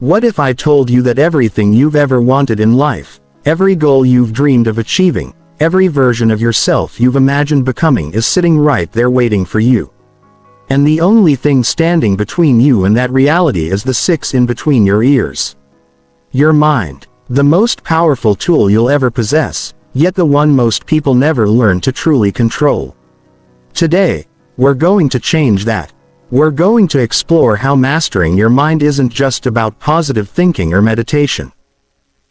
What if I told you that everything you've ever wanted in life, every goal you've dreamed of achieving, every version of yourself you've imagined becoming is sitting right there waiting for you? And the only thing standing between you and that reality is the 6 in between your ears. Your mind. The most powerful tool you'll ever possess, yet the one most people never learn to truly control. Today, we're going to change that. We're going to explore how mastering your mind isn't just about positive thinking or meditation.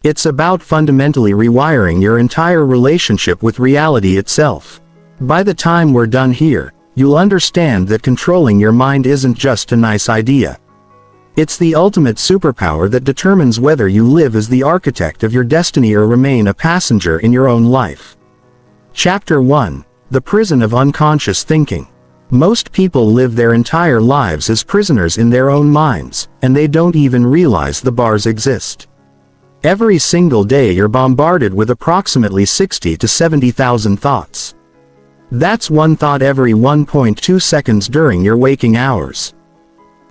It's about fundamentally rewiring your entire relationship with reality itself. By the time we're done here, you'll understand that controlling your mind isn't just a nice idea. It's the ultimate superpower that determines whether you live as the architect of your destiny or remain a passenger in your own life. Chapter 1: The Prison of Unconscious Thinking. Most people live their entire lives as prisoners in their own minds, and they don't even realize the bars exist. Every single day you're bombarded with approximately 60 to 70,000 thoughts. That's one thought every 1.2 seconds during your waking hours.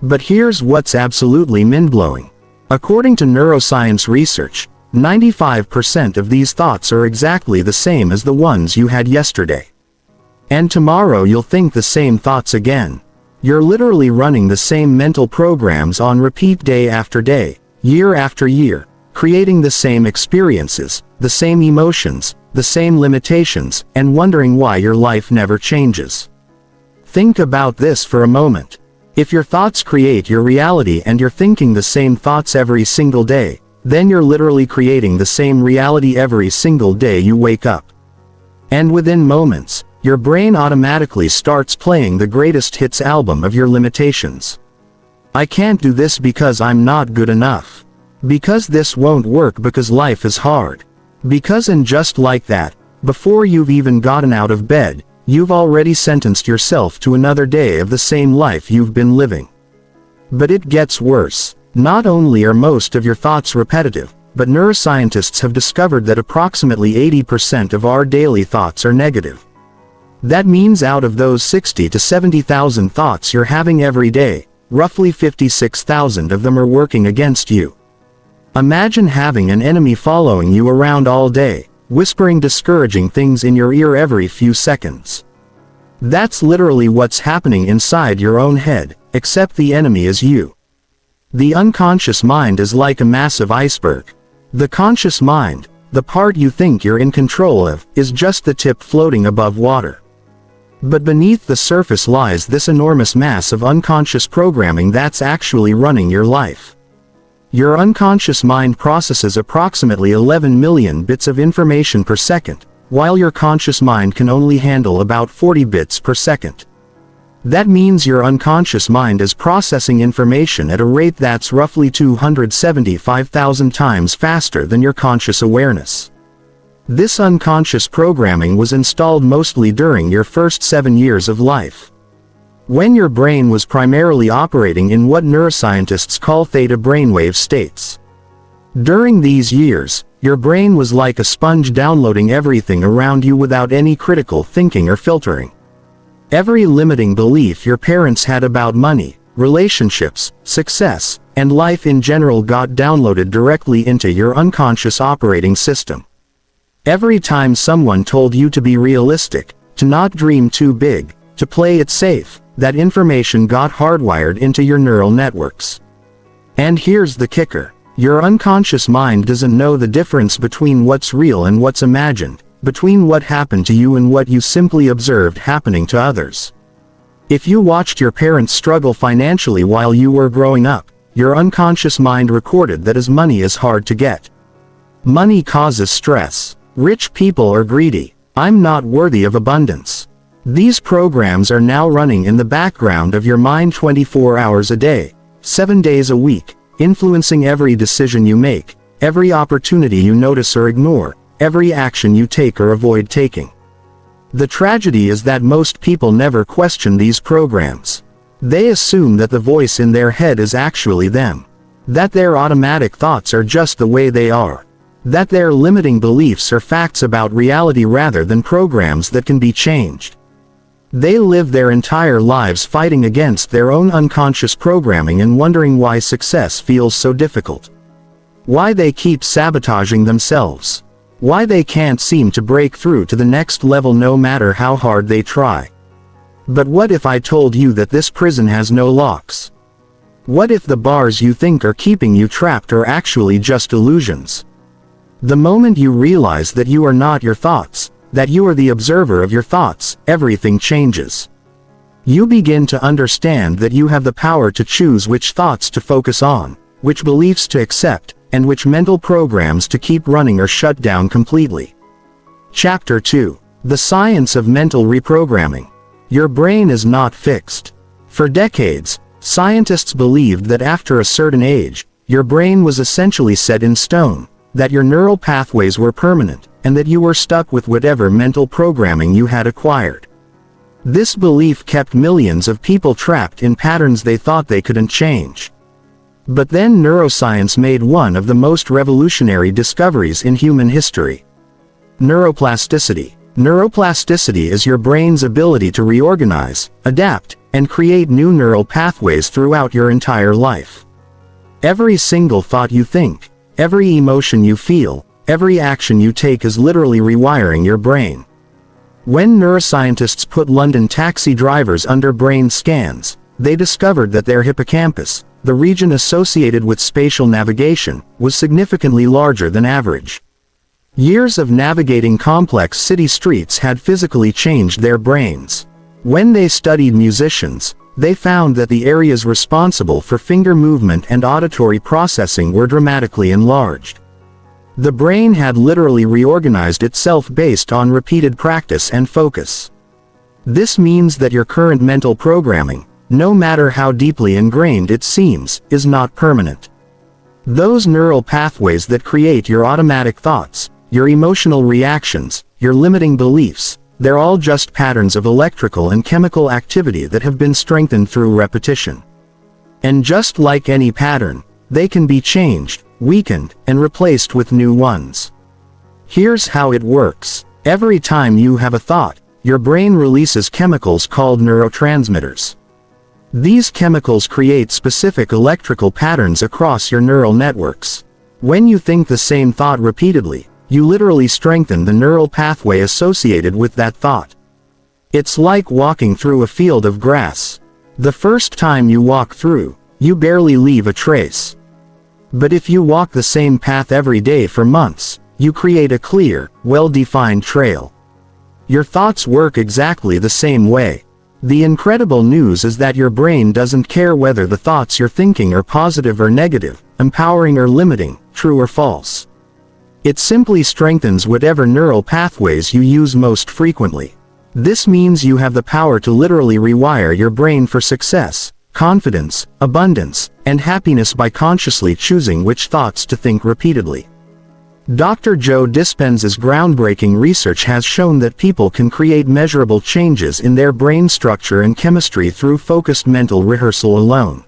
But here's what's absolutely mind-blowing. According to neuroscience research, 95% of these thoughts are exactly the same as the ones you had yesterday. And tomorrow you'll think the same thoughts again. You're literally running the same mental programs on repeat day after day, year after year, creating the same experiences, the same emotions, the same limitations, and wondering why your life never changes. Think about this for a moment. If your thoughts create your reality and you're thinking the same thoughts every single day, then you're literally creating the same reality every single day you wake up. And within moments, your brain automatically starts playing the greatest hits album of your limitations. I can't do this because I'm not good enough. Because this won't work because life is hard. Because, and just like that, before you've even gotten out of bed, you've already sentenced yourself to another day of the same life you've been living. But it gets worse. Not only are most of your thoughts repetitive, but neuroscientists have discovered that approximately 80% of our daily thoughts are negative. That means out of those 60 to 70,000 thoughts you're having every day, roughly 56,000 of them are working against you. Imagine having an enemy following you around all day, whispering discouraging things in your ear every few seconds. That's literally what's happening inside your own head, except the enemy is you. The unconscious mind is like a massive iceberg. The conscious mind, the part you think you're in control of, is just the tip floating above water. But beneath the surface lies this enormous mass of unconscious programming that's actually running your life. Your unconscious mind processes approximately 11 million bits of information per second, while your conscious mind can only handle about 40 bits per second. That means your unconscious mind is processing information at a rate that's roughly 275,000 times faster than your conscious awareness. This unconscious programming was installed mostly during your first 7 years of life, when your brain was primarily operating in what neuroscientists call theta brainwave states. During these years, your brain was like a sponge downloading everything around you without any critical thinking or filtering. Every limiting belief your parents had about money, relationships, success, and life in general got downloaded directly into your unconscious operating system. Every time someone told you to be realistic, to not dream too big, to play it safe, that information got hardwired into your neural networks. And here's the kicker. Your unconscious mind doesn't know the difference between what's real and what's imagined, between what happened to you and what you simply observed happening to others. If you watched your parents struggle financially while you were growing up, your unconscious mind recorded that as money is hard to get. Money causes stress. Rich people are greedy. I'm not worthy of abundance. These programs are now running in the background of your mind 24 hours a day, 7 days a week, influencing every decision you make, every opportunity you notice or ignore, every action you take or avoid taking. The tragedy is that most people never question these programs. They assume that the voice in their head is actually them. That their automatic thoughts are just the way they are. That their limiting beliefs are facts about reality rather than programs that can be changed. They live their entire lives fighting against their own unconscious programming and wondering why success feels so difficult. Why they keep sabotaging themselves. Why they can't seem to break through to the next level no matter how hard they try. But what if I told you that this prison has no locks? What if the bars you think are keeping you trapped are actually just illusions? The moment you realize that you are not your thoughts, that you are the observer of your thoughts, everything changes. You begin to understand that you have the power to choose which thoughts to focus on, which beliefs to accept, and which mental programs to keep running or shut down completely. Chapter 2. The Science of Mental Reprogramming. Your brain is not fixed. For decades, scientists believed that after a certain age, your brain was essentially set in stone, that your neural pathways were permanent, and that you were stuck with whatever mental programming you had acquired. This belief kept millions of people trapped in patterns they thought they couldn't change. But then neuroscience made one of the most revolutionary discoveries in human history. Neuroplasticity. Neuroplasticity is your brain's ability to reorganize, adapt, and create new neural pathways throughout your entire life. Every single thought you think, every emotion you feel, every action you take is literally rewiring your brain. When neuroscientists put London taxi drivers under brain scans, they discovered that their hippocampus, the region associated with spatial navigation, was significantly larger than average. Years of navigating complex city streets had physically changed their brains. When they studied musicians, they found that the areas responsible for finger movement and auditory processing were dramatically enlarged. The brain had literally reorganized itself based on repeated practice and focus. This means that your current mental programming, no matter how deeply ingrained it seems, is not permanent. Those neural pathways that create your automatic thoughts, your emotional reactions, your limiting beliefs, they're all just patterns of electrical and chemical activity that have been strengthened through repetition. And just like any pattern, they can be changed, weakened, and replaced with new ones. Here's how it works. Every time you have a thought, your brain releases chemicals called neurotransmitters. These chemicals create specific electrical patterns across your neural networks. When you think the same thought repeatedly, you literally strengthen the neural pathway associated with that thought. It's like walking through a field of grass. The first time you walk through, you barely leave a trace. But if you walk the same path every day for months, you create a clear, well-defined trail. Your thoughts work exactly the same way. The incredible news is that your brain doesn't care whether the thoughts you're thinking are positive or negative, empowering or limiting, true or false. It simply strengthens whatever neural pathways you use most frequently. This means you have the power to literally rewire your brain for success, confidence, abundance, and happiness by consciously choosing which thoughts to think repeatedly. Dr. Joe Dispenza's groundbreaking research has shown that people can create measurable changes in their brain structure and chemistry through focused mental rehearsal alone.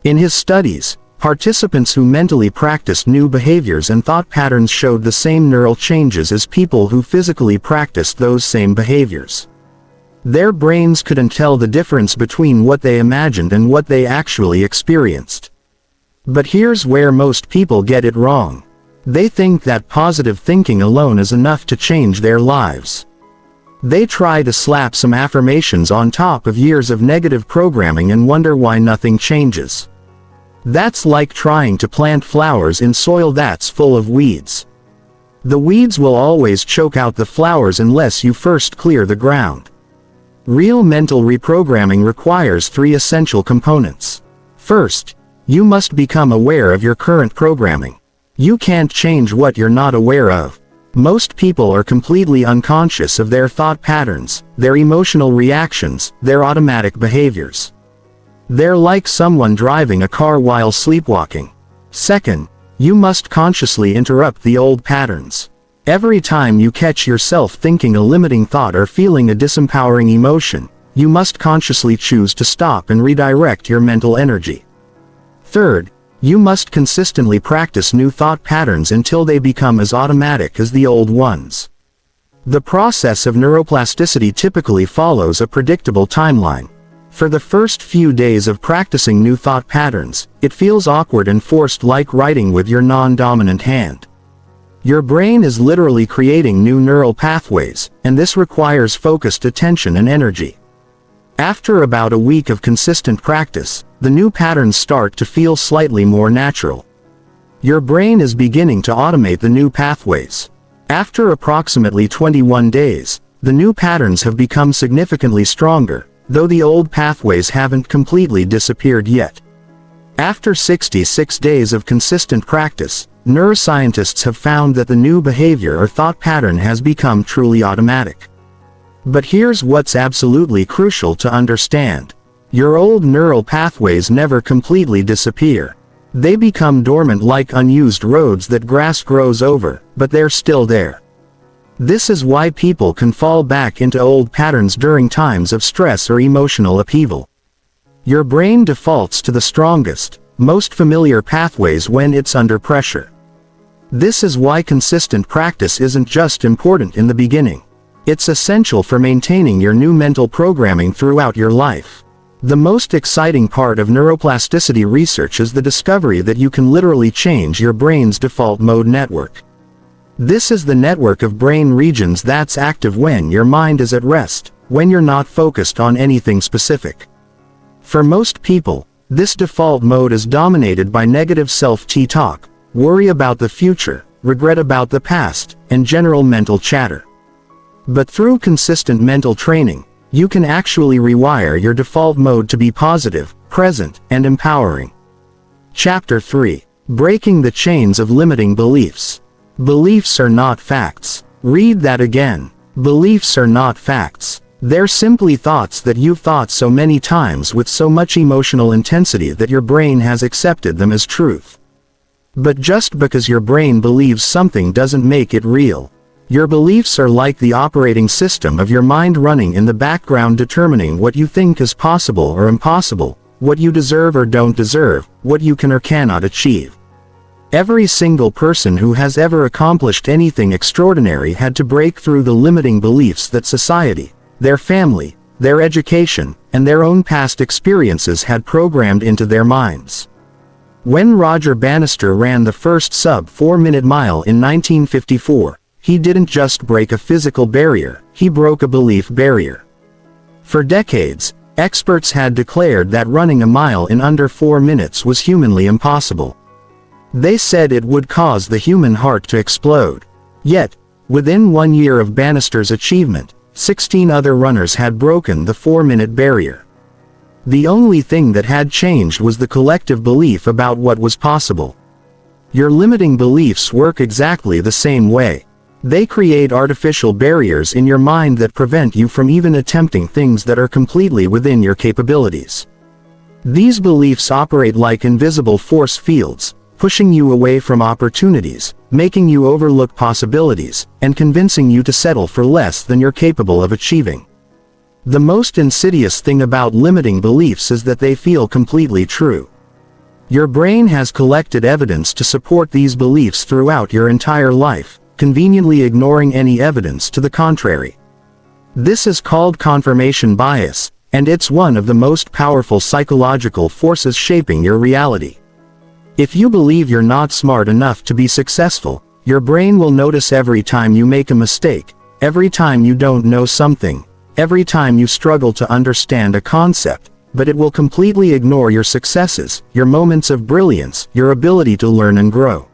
In his studies, participants who mentally practiced new behaviors and thought patterns showed the same neural changes as people who physically practiced those same behaviors. Their brains couldn't tell the difference between what they imagined and what they actually experienced. But here's where most people get it wrong. They think that positive thinking alone is enough to change their lives. They try to slap some affirmations on top of years of negative programming and wonder why nothing changes. That's like trying to plant flowers in soil that's full of weeds. The weeds will always choke out the flowers unless you first clear the ground. Real mental reprogramming requires 3 essential components. First, you must become aware of your current programming. You can't change what you're not aware of. Most people are completely unconscious of their thought patterns, their emotional reactions, their automatic behaviors. They're like someone driving a car while sleepwalking. Second, you must consciously interrupt the old patterns. Every time you catch yourself thinking a limiting thought or feeling a disempowering emotion, you must consciously choose to stop and redirect your mental energy. Third, you must consistently practice new thought patterns until they become as automatic as the old ones. The process of neuroplasticity typically follows a predictable timeline. For the first few days of practicing new thought patterns, it feels awkward and forced, like writing with your non-dominant hand. Your brain is literally creating new neural pathways, and this requires focused attention and energy. After about a week of consistent practice, the new patterns start to feel slightly more natural. Your brain is beginning to automate the new pathways. After approximately 21 days, the new patterns have become significantly stronger, though the old pathways haven't completely disappeared yet. After 66 days of consistent practice, neuroscientists have found that the new behavior or thought pattern has become truly automatic. But here's what's absolutely crucial to understand. Your old neural pathways never completely disappear. They become dormant, like unused roads that grass grows over, but they're still there. This is why people can fall back into old patterns during times of stress or emotional upheaval. Your brain defaults to the strongest, most familiar pathways when it's under pressure. This is why consistent practice isn't just important in the beginning. It's essential for maintaining your new mental programming throughout your life. The most exciting part of neuroplasticity research is the discovery that you can literally change your brain's default mode network. This is the network of brain regions that's active when your mind is at rest, when you're not focused on anything specific. For most people, this default mode is dominated by negative self-talk, worry about the future, regret about the past, and general mental chatter. But through consistent mental training, you can actually rewire your default mode to be positive, present, and empowering. Chapter 3. Breaking the Chains of Limiting Beliefs. Beliefs are not facts. Read that again. Beliefs are not facts. They're simply thoughts that you've thought so many times with so much emotional intensity that your brain has accepted them as truth. But just because your brain believes something doesn't make it real. Your beliefs are like the operating system of your mind, running in the background, determining what you think is possible or impossible, what you deserve or don't deserve, what you can or cannot achieve. Every single person who has ever accomplished anything extraordinary had to break through the limiting beliefs that society, their family, their education, and their own past experiences had programmed into their minds. When Roger Bannister ran the first sub-4-minute mile in 1954, he didn't just break a physical barrier, he broke a belief barrier. For decades, experts had declared that running a mile in under 4 minutes was humanly impossible. They said it would cause the human heart to explode. Yet, within 1 year of Bannister's achievement, 16 other runners had broken the 4-minute barrier. The only thing that had changed was the collective belief about what was possible. Your limiting beliefs work exactly the same way. They create artificial barriers in your mind that prevent you from even attempting things that are completely within your capabilities. These beliefs operate like invisible force fields, pushing you away from opportunities, making you overlook possibilities, and convincing you to settle for less than you're capable of achieving. The most insidious thing about limiting beliefs is that they feel completely true. Your brain has collected evidence to support these beliefs throughout your entire life, conveniently ignoring any evidence to the contrary. This is called confirmation bias, and it's one of the most powerful psychological forces shaping your reality. If you believe you're not smart enough to be successful, your brain will notice every time you make a mistake, every time you don't know something, every time you struggle to understand a concept, but it will completely ignore your successes, your moments of brilliance, your ability to learn and grow.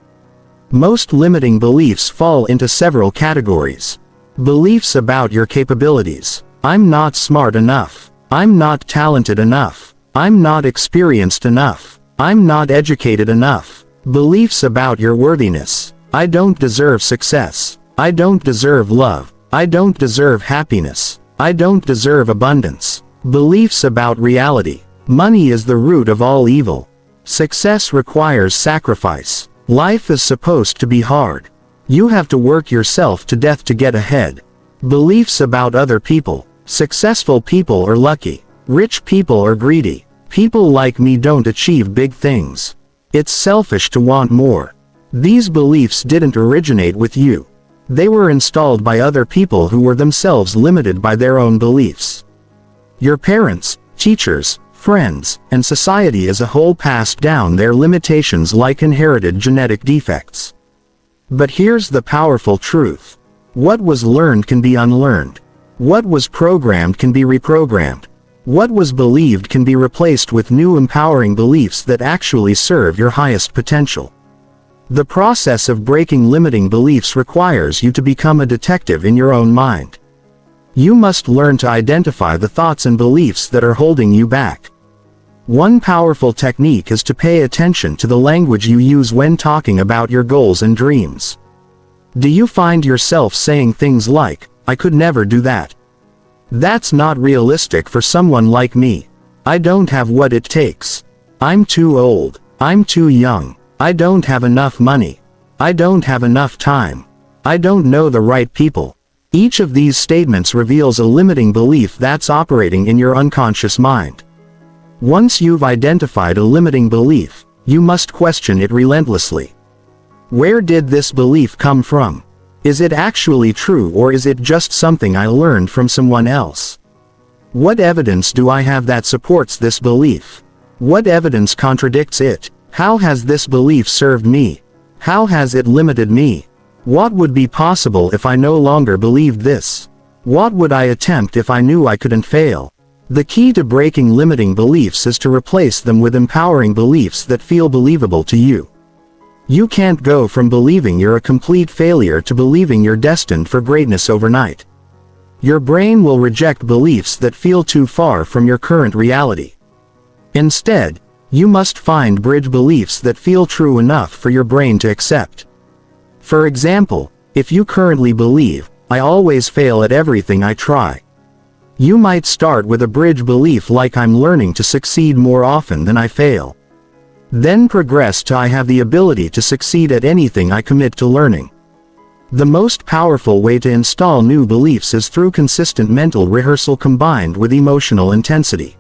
Most limiting beliefs fall into several categories. Beliefs about your capabilities. I'm not smart enough. I'm not talented enough. I'm not experienced enough. I'm not educated enough. Beliefs about your worthiness. I don't deserve success. I don't deserve love. I don't deserve happiness. I don't deserve abundance. Beliefs about reality. Money is the root of all evil. Success requires sacrifice. Life is supposed to be hard. You have to work yourself to death to get ahead. Beliefs about other people. Successful people are lucky. Rich people are greedy. People like me don't achieve big things. It's selfish to want more. These beliefs didn't originate with you. They were installed by other people who were themselves limited by their own beliefs. Your parents, teachers, friends, and society as a whole passed down their limitations like inherited genetic defects. But here's the powerful truth. What was learned can be unlearned. What was programmed can be reprogrammed. What was believed can be replaced with new empowering beliefs that actually serve your highest potential. The process of breaking limiting beliefs requires you to become a detective in your own mind. You must learn to identify the thoughts and beliefs that are holding you back. One powerful technique is to pay attention to the language you use when talking about your goals and dreams. Do you find yourself saying things like, "I could never do that. That's not realistic for someone like me. I don't have what it takes. I'm too old. I'm too young. I don't have enough money. I don't have enough time. I don't know the right people." Each of these statements reveals a limiting belief that's operating in your unconscious mind. Once you've identified a limiting belief, you must question it relentlessly. Where did this belief come from? Is it actually true, or is it just something I learned from someone else? What evidence do I have that supports this belief? What evidence contradicts it? How has this belief served me? How has it limited me? What would be possible if I no longer believed this? What would I attempt if I knew I couldn't fail? The key to breaking limiting beliefs is to replace them with empowering beliefs that feel believable to you. You can't go from believing you're a complete failure to believing you're destined for greatness overnight. Your brain will reject beliefs that feel too far from your current reality. Instead, you must find bridge beliefs that feel true enough for your brain to accept. For example, if you currently believe, "I always fail at everything I try," you might start with a bridge belief like, "I'm learning to succeed more often than I fail." Then progress to, "I have the ability to succeed at anything I commit to learning." The most powerful way to install new beliefs is through consistent mental rehearsal combined with emotional intensity.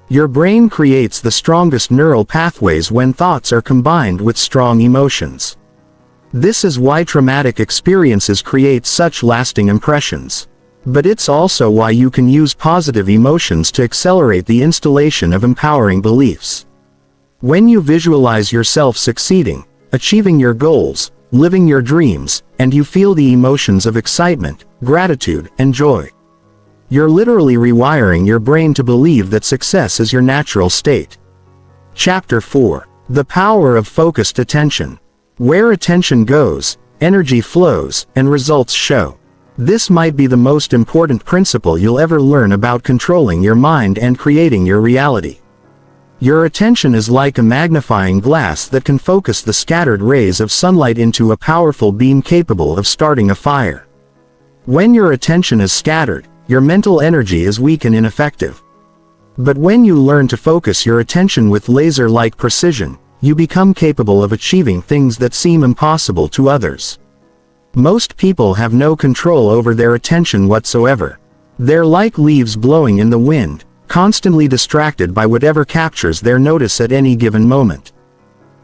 Your brain creates the strongest neural pathways when thoughts are combined with strong emotions. This is why traumatic experiences create such lasting impressions. But it's also why you can use positive emotions to accelerate the installation of empowering beliefs. When you visualize yourself succeeding, achieving your goals, living your dreams, and you feel the emotions of excitement, gratitude, and joy, you're literally rewiring your brain to believe that success is your natural state. Chapter 4. The Power of Focused Attention. Where attention goes, energy flows, and results show. This might be the most important principle you'll ever learn about controlling your mind and creating your reality. Your attention is like a magnifying glass that can focus the scattered rays of sunlight into a powerful beam capable of starting a fire. When your attention is scattered, your mental energy is weak and ineffective. But when you learn to focus your attention with laser-like precision, you become capable of achieving things that seem impossible to others. Most people have no control over their attention whatsoever. They're like leaves blowing in the wind, constantly distracted by whatever captures their notice at any given moment.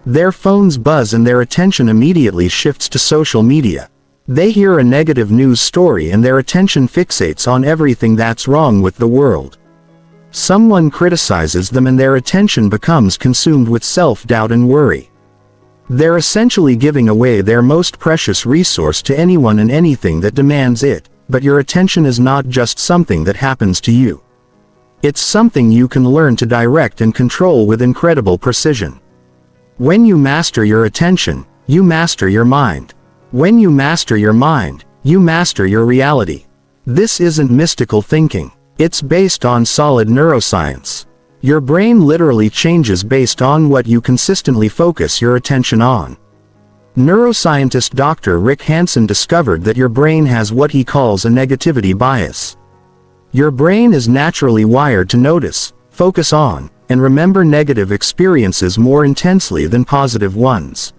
Their phones buzz and their attention immediately shifts to social media. They hear a negative news story and their attention fixates on everything that's wrong with the world. Someone criticizes them and their attention becomes consumed with self-doubt and worry. They're essentially giving away their most precious resource to anyone and anything that demands it, but your attention is not just something that happens to you. It's something you can learn to direct and control with incredible precision. When you master your attention, you master your mind. When you master your mind, you master your reality. This isn't mystical thinking. It's based on solid neuroscience. Your brain literally changes based on what you consistently focus your attention on. Neuroscientist Dr. Rick Hanson discovered that your brain has what he calls a negativity bias. Your brain is naturally wired to notice, focus on, and remember negative experiences more intensely than positive ones.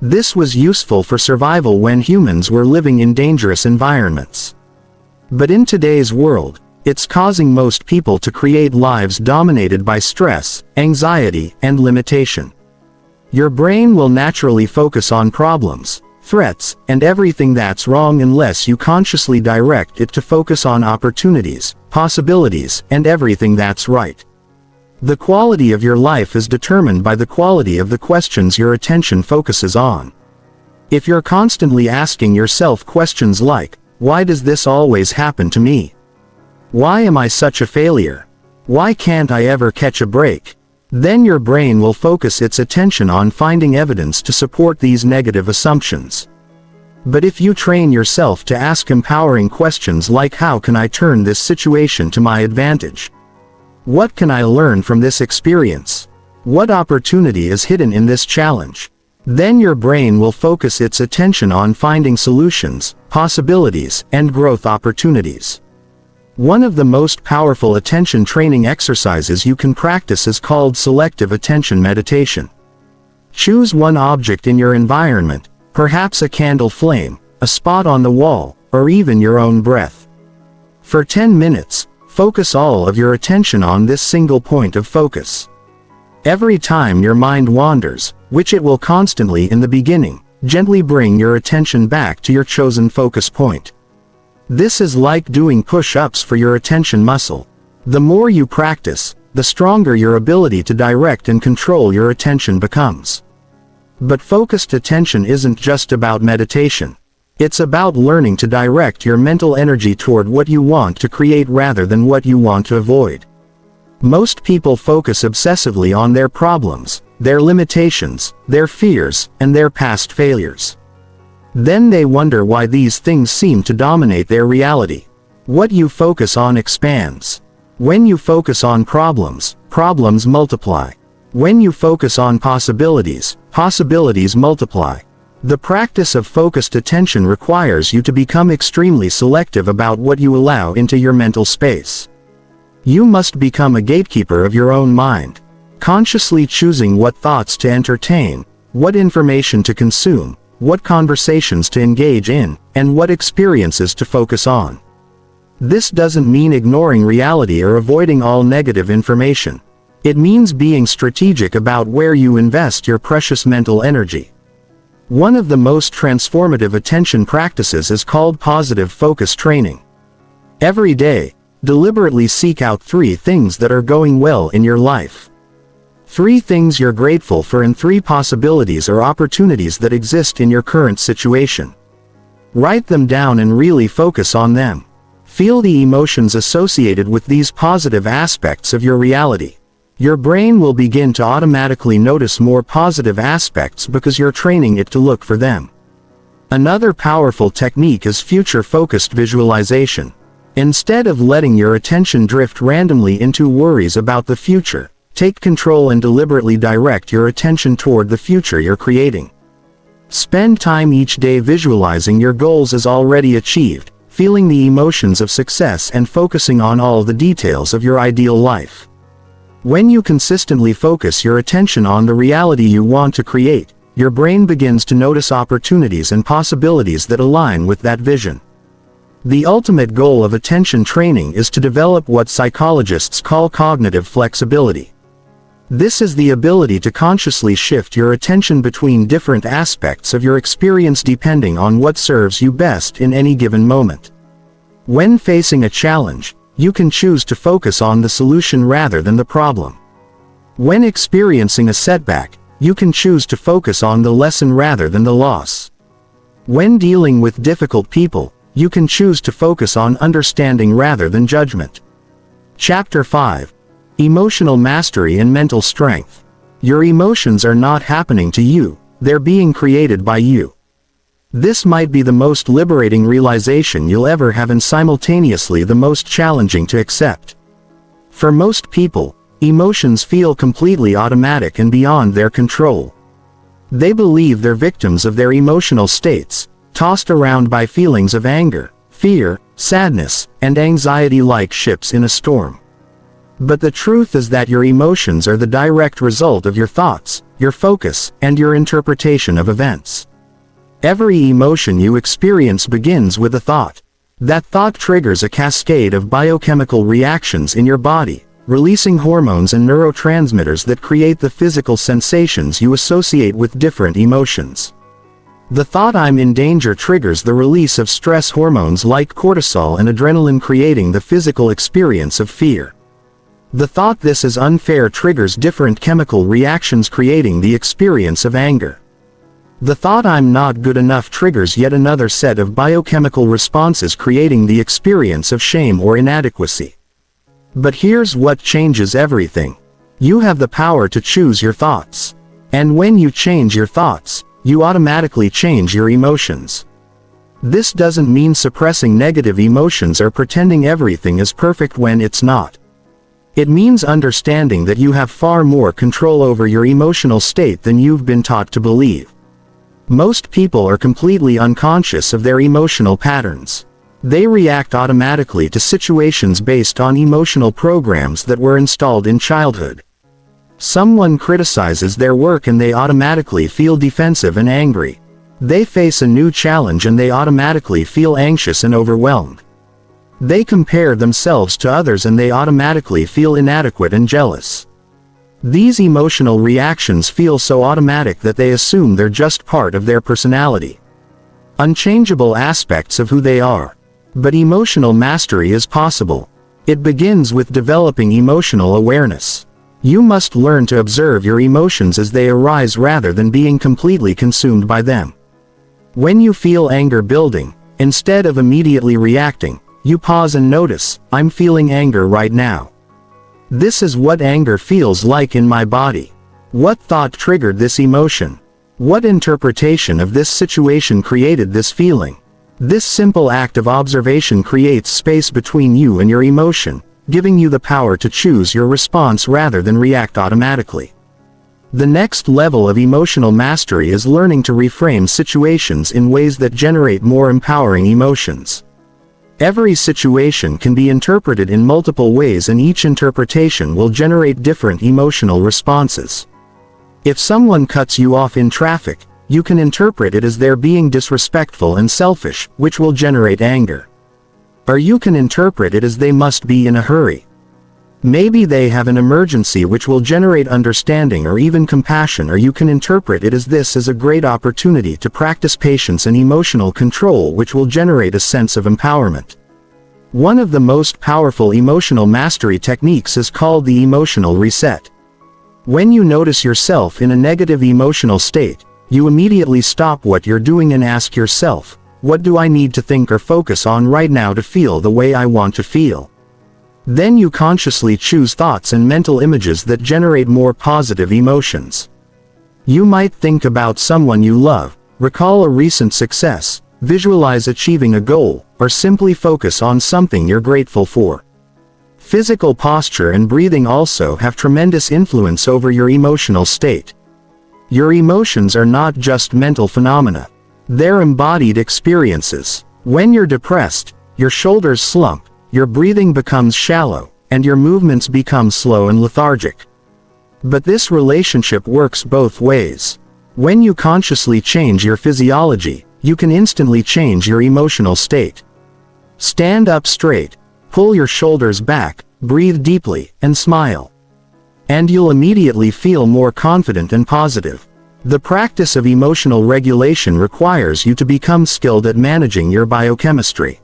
This was useful for survival when humans were living in dangerous environments. But in today's world, it's causing most people to create lives dominated by stress, anxiety, and limitation. Your brain will naturally focus on problems, threats, and everything that's wrong unless you consciously direct it to focus on opportunities, possibilities, and everything that's right. The quality of your life is determined by the quality of the questions your attention focuses on. If you're constantly asking yourself questions like, why does this always happen to me? Why am I such a failure? Why can't I ever catch a break? Then your brain will focus its attention on finding evidence to support these negative assumptions. But if you train yourself to ask empowering questions like, how can I turn this situation to my advantage? What can I learn from this experience? What opportunity is hidden in this challenge? Then your brain will focus its attention on finding solutions, possibilities, and growth opportunities. One of the most powerful attention training exercises you can practice is called selective attention meditation. Choose one object in your environment, perhaps a candle flame, a spot on the wall, or even your own breath. For 10 minutes, focus all of your attention on this single point of focus. Every time your mind wanders, which it will constantly in the beginning, gently bring your attention back to your chosen focus point. This is like doing push-ups for your attention muscle. The more you practice, the stronger your ability to direct and control your attention becomes. But focused attention isn't just about meditation. It's about learning to direct your mental energy toward what you want to create rather than what you want to avoid. Most people focus obsessively on their problems, their limitations, their fears, and their past failures. Then they wonder why these things seem to dominate their reality. What you focus on expands. When you focus on problems, problems multiply. When you focus on possibilities, possibilities multiply. The practice of focused attention requires you to become extremely selective about what you allow into your mental space. You must become a gatekeeper of your own mind, consciously choosing what thoughts to entertain, what information to consume, what conversations to engage in, and what experiences to focus on. This doesn't mean ignoring reality or avoiding all negative information. It means being strategic about where you invest your precious mental energy. One of the most transformative attention practices is called positive focus training. Every day, deliberately seek out 3 things that are going well in your life. 3 things you're grateful for and 3 possibilities or opportunities that exist in your current situation. Write them down and really focus on them. Feel the emotions associated with these positive aspects of your reality. Your brain will begin to automatically notice more positive aspects because you're training it to look for them. Another powerful technique is future-focused visualization. Instead of letting your attention drift randomly into worries about the future, take control and deliberately direct your attention toward the future you're creating. Spend time each day visualizing your goals as already achieved, feeling the emotions of success and focusing on all the details of your ideal life. When you consistently focus your attention on the reality you want to create, your brain begins to notice opportunities and possibilities that align with that vision. The ultimate goal of attention training is to develop what psychologists call cognitive flexibility. This is the ability to consciously shift your attention between different aspects of your experience depending on what serves you best in any given moment. When facing a challenge, you can choose to focus on the solution rather than the problem. When experiencing a setback, you can choose to focus on the lesson rather than the loss. When dealing with difficult people, you can choose to focus on understanding rather than judgment. Chapter 5. Emotional Mastery and Mental Strength. Your emotions are not happening to you, they're being created by you. This might be the most liberating realization you'll ever have and simultaneously the most challenging to accept. For most people, emotions feel completely automatic and beyond their control. They believe they're victims of their emotional states, tossed around by feelings of anger, fear, sadness, and anxiety like ships in a storm. But the truth is that your emotions are the direct result of your thoughts, your focus, and your interpretation of events. Every emotion you experience begins with a thought. That thought triggers a cascade of biochemical reactions in your body, releasing hormones and neurotransmitters that create the physical sensations you associate with different emotions. The thought "I'm in danger" triggers the release of stress hormones like cortisol and adrenaline, creating the physical experience of fear. The thought "this is unfair" triggers different chemical reactions, creating the experience of anger. The thought "I'm not good enough" triggers yet another set of biochemical responses, creating the experience of shame or inadequacy. But here's what changes everything. You have the power to choose your thoughts. And when you change your thoughts, you automatically change your emotions. This doesn't mean suppressing negative emotions or pretending everything is perfect when it's not. It means understanding that you have far more control over your emotional state than you've been taught to believe. Most people are completely unconscious of their emotional patterns. They react automatically to situations based on emotional programs that were installed in childhood. Someone criticizes their work and they automatically feel defensive and angry. They face a new challenge and they automatically feel anxious and overwhelmed. They compare themselves to others and they automatically feel inadequate and jealous. These emotional reactions feel so automatic that they assume they're just part of their personality, unchangeable aspects of who they are. But emotional mastery is possible. It begins with developing emotional awareness. You must learn to observe your emotions as they arise rather than being completely consumed by them. When you feel anger building, instead of immediately reacting, you pause and notice, "I'm feeling anger right now. This is what anger feels like in my body. What thought triggered this emotion? What interpretation of this situation created this feeling?" This simple act of observation creates space between you and your emotion, giving you the power to choose your response rather than react automatically. The next level of emotional mastery is learning to reframe situations in ways that generate more empowering emotions. Every situation can be interpreted in multiple ways, and each interpretation will generate different emotional responses. If someone cuts you off in traffic, you can interpret it as they're being disrespectful and selfish, which will generate anger. Or you can interpret it as they must be in a hurry. Maybe they have an emergency, which will generate understanding or even compassion. Or you can interpret it as this is a great opportunity to practice patience and emotional control, which will generate a sense of empowerment. One of the most powerful emotional mastery techniques is called the emotional reset. When you notice yourself in a negative emotional state, you immediately stop what you're doing and ask yourself, "What do I need to think or focus on right now to feel the way I want to feel?" Then you consciously choose thoughts and mental images that generate more positive emotions. You might think about someone you love, recall a recent success, visualize achieving a goal, or simply focus on something you're grateful for. Physical posture and breathing also have tremendous influence over your emotional state. Your emotions are not just mental phenomena. They're embodied experiences. When you're depressed, your shoulders slump, your breathing becomes shallow, and your movements become slow and lethargic. But this relationship works both ways. When you consciously change your physiology, you can instantly change your emotional state. Stand up straight, pull your shoulders back, breathe deeply, and smile. And you'll immediately feel more confident and positive. The practice of emotional regulation requires you to become skilled at managing your biochemistry.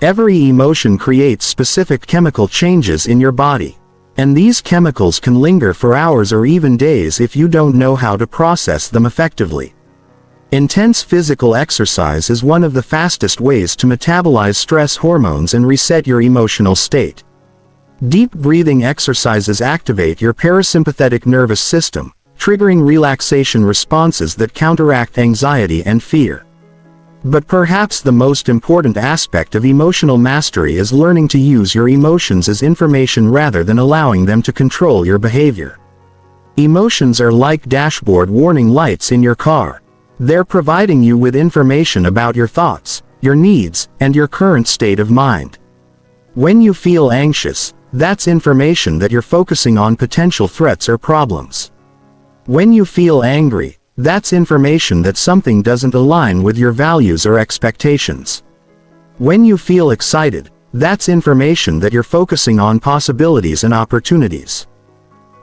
Every emotion creates specific chemical changes in your body. And these chemicals can linger for hours or even days if you don't know how to process them effectively. Intense physical exercise is one of the fastest ways to metabolize stress hormones and reset your emotional state. Deep breathing exercises activate your parasympathetic nervous system, triggering relaxation responses that counteract anxiety and fear. But perhaps the most important aspect of emotional mastery is learning to use your emotions as information rather than allowing them to control your behavior. Emotions are like dashboard warning lights in your car. They're providing you with information about your thoughts, your needs, and your current state of mind. When you feel anxious, that's information that you're focusing on potential threats or problems. When you feel angry, that's information that something doesn't align with your values or expectations. When you feel excited, that's information that you're focusing on possibilities and opportunities.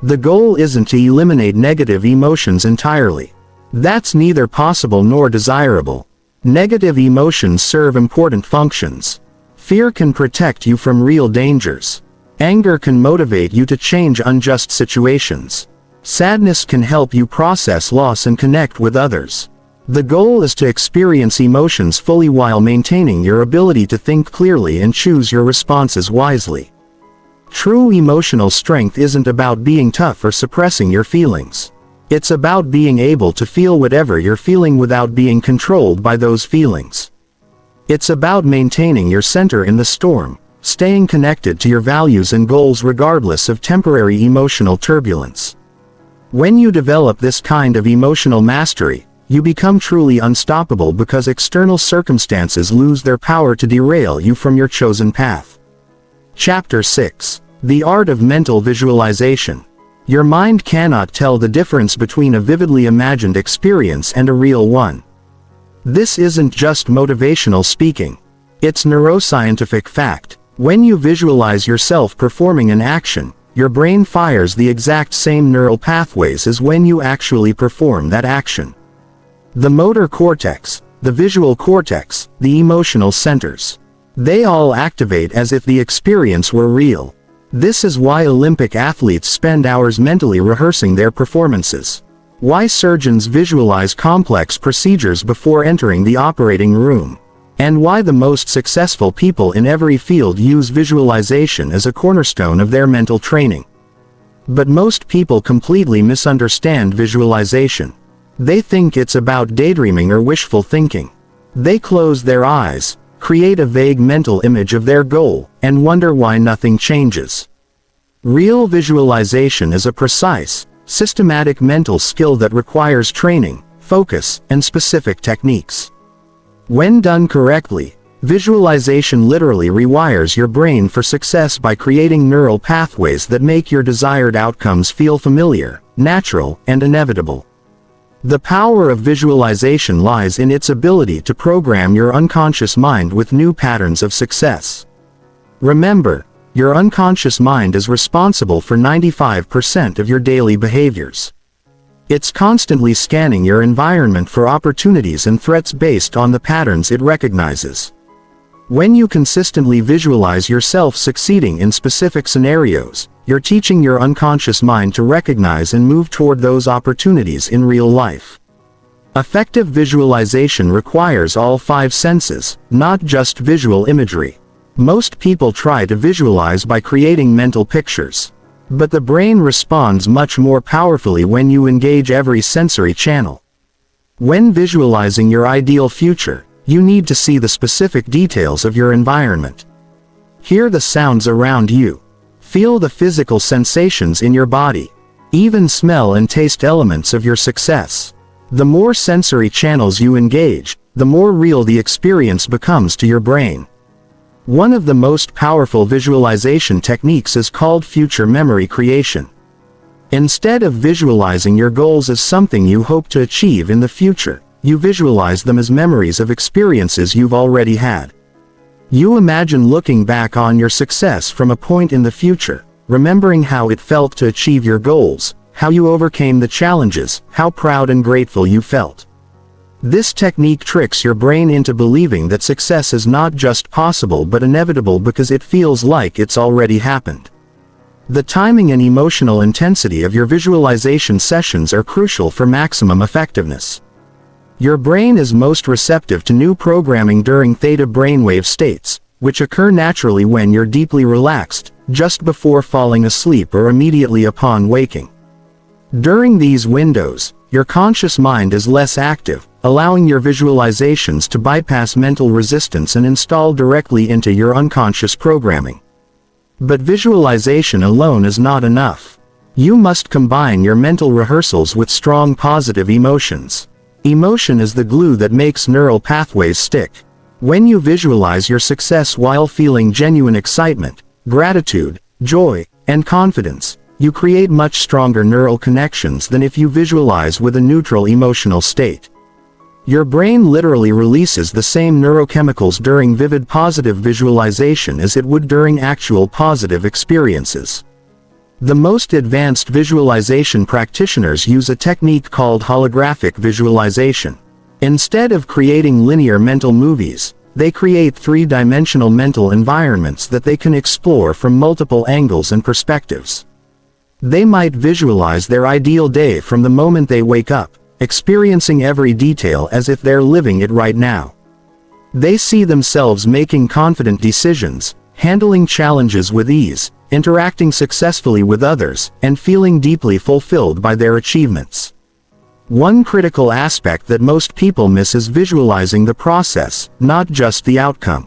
The goal isn't to eliminate negative emotions entirely. That's neither possible nor desirable. Negative emotions serve important functions. Fear can protect you from real dangers. Anger can motivate you to change unjust situations. Sadness can help you process loss and connect with others. The goal is to experience emotions fully while maintaining your ability to think clearly and choose your responses wisely. True emotional strength isn't about being tough or suppressing your feelings. It's about being able to feel whatever you're feeling without being controlled by those feelings. It's about maintaining your center in the storm, staying connected to your values and goals regardless of temporary emotional turbulence. When you develop this kind of emotional mastery, you become truly unstoppable because external circumstances lose their power to derail you from your chosen path. Chapter 6. The Art of Mental Visualization. Your mind cannot tell the difference between a vividly imagined experience and a real one. This isn't just motivational speaking. It's neuroscientific fact. When you visualize yourself performing an action, your brain fires the exact same neural pathways as when you actually perform that action. The motor cortex, the visual cortex, the emotional centers. They all activate as if the experience were real. This is why Olympic athletes spend hours mentally rehearsing their performances. Why surgeons visualize complex procedures before entering the operating room. And why the most successful people in every field use visualization as a cornerstone of their mental training. But most people completely misunderstand visualization. They think it's about daydreaming or wishful thinking. They close their eyes, create a vague mental image of their goal, and wonder why nothing changes. Real visualization is a precise, systematic mental skill that requires training, focus, and specific techniques. When done correctly, visualization literally rewires your brain for success by creating neural pathways that make your desired outcomes feel familiar, natural, and inevitable. The power of visualization lies in its ability to program your unconscious mind with new patterns of success. Remember, your unconscious mind is responsible for 95% of your daily behaviors. It's constantly scanning your environment for opportunities and threats based on the patterns it recognizes. When you consistently visualize yourself succeeding in specific scenarios, you're teaching your unconscious mind to recognize and move toward those opportunities in real life. Effective visualization requires all 5 senses, not just visual imagery. Most people try to visualize by creating mental pictures. But the brain responds much more powerfully when you engage every sensory channel. When visualizing your ideal future, you need to see the specific details of your environment. Hear the sounds around you. Feel the physical sensations in your body. Even smell and taste elements of your success. The more sensory channels you engage, the more real the experience becomes to your brain. One of the most powerful visualization techniques is called future memory creation. Instead of visualizing your goals as something you hope to achieve in the future, you visualize them as memories of experiences you've already had. You imagine looking back on your success from a point in the future, remembering how it felt to achieve your goals, how you overcame the challenges, how proud and grateful you felt. This technique tricks your brain into believing that success is not just possible but inevitable because it feels like it's already happened. The timing and emotional intensity of your visualization sessions are crucial for maximum effectiveness. Your brain is most receptive to new programming during theta brainwave states, which occur naturally when you're deeply relaxed, just before falling asleep or immediately upon waking. During these windows, your conscious mind is less active, allowing your visualizations to bypass mental resistance and install directly into your unconscious programming. But visualization alone is not enough. You must combine your mental rehearsals with strong positive emotions. Emotion is the glue that makes neural pathways stick. When you visualize your success while feeling genuine excitement, gratitude, joy, and confidence, you create much stronger neural connections than if you visualize with a neutral emotional state. Your brain literally releases the same neurochemicals during vivid positive visualization as it would during actual positive experiences. The most advanced visualization practitioners use a technique called holographic visualization. Instead of creating linear mental movies, they create three-dimensional mental environments that they can explore from multiple angles and perspectives. They might visualize their ideal day from the moment they wake up, experiencing every detail as if they're living it right now. They see themselves making confident decisions, handling challenges with ease, interacting successfully with others, and feeling deeply fulfilled by their achievements. One critical aspect that most people miss is visualizing the process, not just the outcome.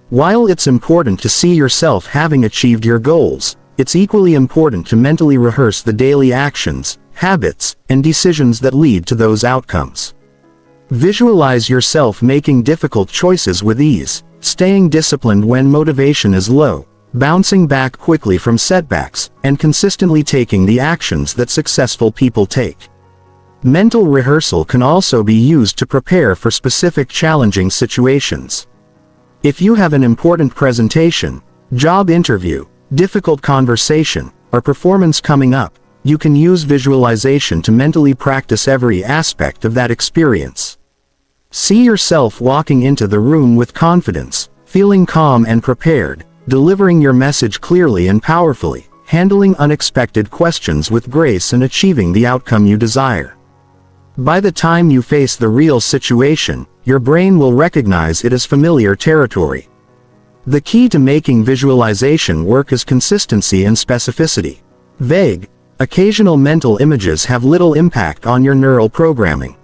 While it's important to see yourself having achieved your goals, it's equally important to mentally rehearse the daily actions, habits, and decisions that lead to those outcomes. Visualize yourself making difficult choices with ease, staying disciplined when motivation is low, bouncing back quickly from setbacks, and consistently taking the actions that successful people take. Mental rehearsal can also be used to prepare for specific challenging situations. If you have an important presentation, job interview, difficult conversation, or performance coming up, you can use visualization to mentally practice every aspect of that experience. See yourself walking into the room with confidence, feeling calm and prepared, delivering your message clearly and powerfully, handling unexpected questions with grace and achieving the outcome you desire. By the time you face the real situation, your brain will recognize it as familiar territory. The key to making visualization work is consistency and specificity. Vague, occasional mental images have little impact on your neural programming.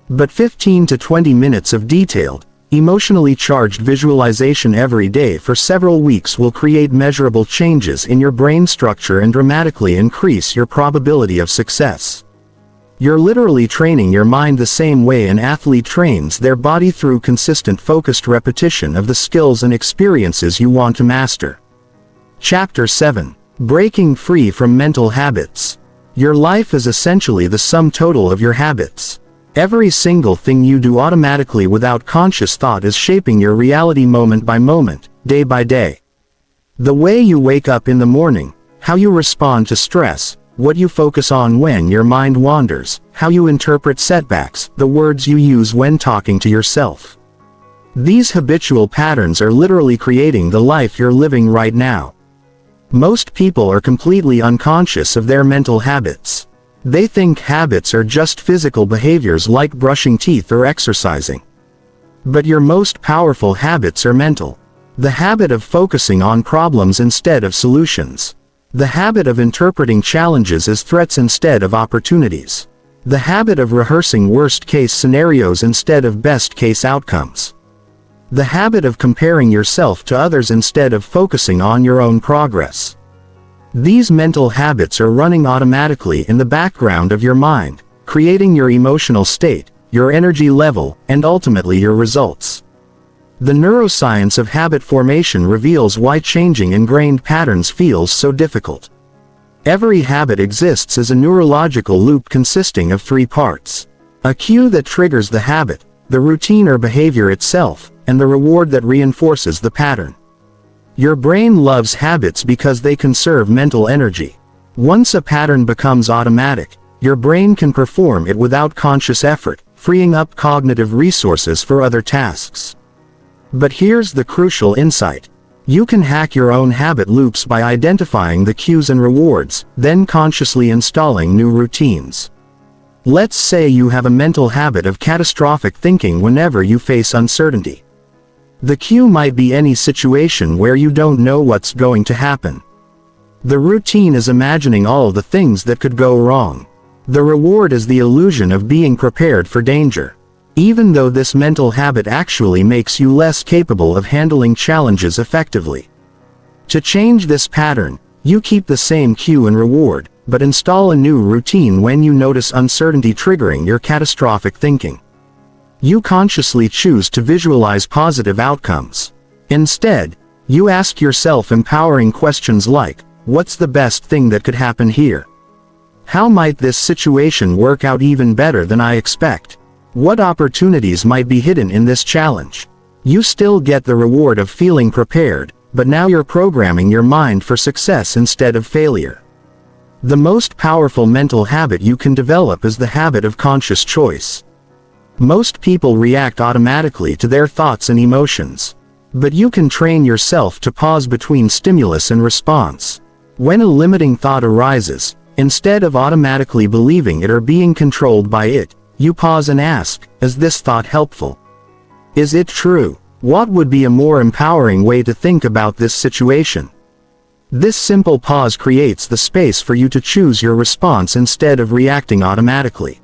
But 15 to 20 minutes of detailed, emotionally charged visualization every day for several weeks will create measurable changes in your brain structure and dramatically increase your probability of success. You're literally training your mind the same way an athlete trains their body through consistent focused repetition of the skills and experiences you want to master. Chapter 7. Breaking Free from Mental Habits. Your life is essentially the sum total of your habits. Every single thing you do automatically without conscious thought is shaping your reality moment by moment, day by day. The way you wake up in the morning, how you respond to stress, what you focus on when your mind wanders, how you interpret setbacks, the words you use when talking to yourself. These habitual patterns are literally creating the life you're living right now. Most people are completely unconscious of their mental habits. They think habits are just physical behaviors like brushing teeth or exercising. But your most powerful habits are mental. The habit of focusing on problems instead of solutions. The habit of interpreting challenges as threats instead of opportunities. The habit of rehearsing worst-case scenarios instead of best-case outcomes. The habit of comparing yourself to others instead of focusing on your own progress. These mental habits are running automatically in the background of your mind, creating your emotional state, your energy level, and ultimately your results. The neuroscience of habit formation reveals why changing ingrained patterns feels so difficult. Every habit exists as a neurological loop consisting of three parts: a cue that triggers the habit, the routine or behavior itself, and the reward that reinforces the pattern. Your brain loves habits because they conserve mental energy. Once a pattern becomes automatic, your brain can perform it without conscious effort, freeing up cognitive resources for other tasks. But here's the crucial insight. You can hack your own habit loops by identifying the cues and rewards, then consciously installing new routines. Let's say you have a mental habit of catastrophic thinking whenever you face uncertainty. The cue might be any situation where you don't know what's going to happen. The routine is imagining all the things that could go wrong. The reward is the illusion of being prepared for danger. Even though this mental habit actually makes you less capable of handling challenges effectively. To change this pattern, you keep the same cue and reward, but install a new routine when you notice uncertainty triggering your catastrophic thinking. You consciously choose to visualize positive outcomes. Instead, you ask yourself empowering questions like, what's the best thing that could happen here? How might this situation work out even better than I expect? What opportunities might be hidden in this challenge? You still get the reward of feeling prepared, but now you're programming your mind for success instead of failure. The most powerful mental habit you can develop is the habit of conscious choice. Most people react automatically to their thoughts and emotions. But you can train yourself to pause between stimulus and response. When a limiting thought arises, instead of automatically believing it or being controlled by it, you pause and ask, is this thought helpful? Is it true? What would be a more empowering way to think about this situation? This simple pause creates the space for you to choose your response instead of reacting automatically.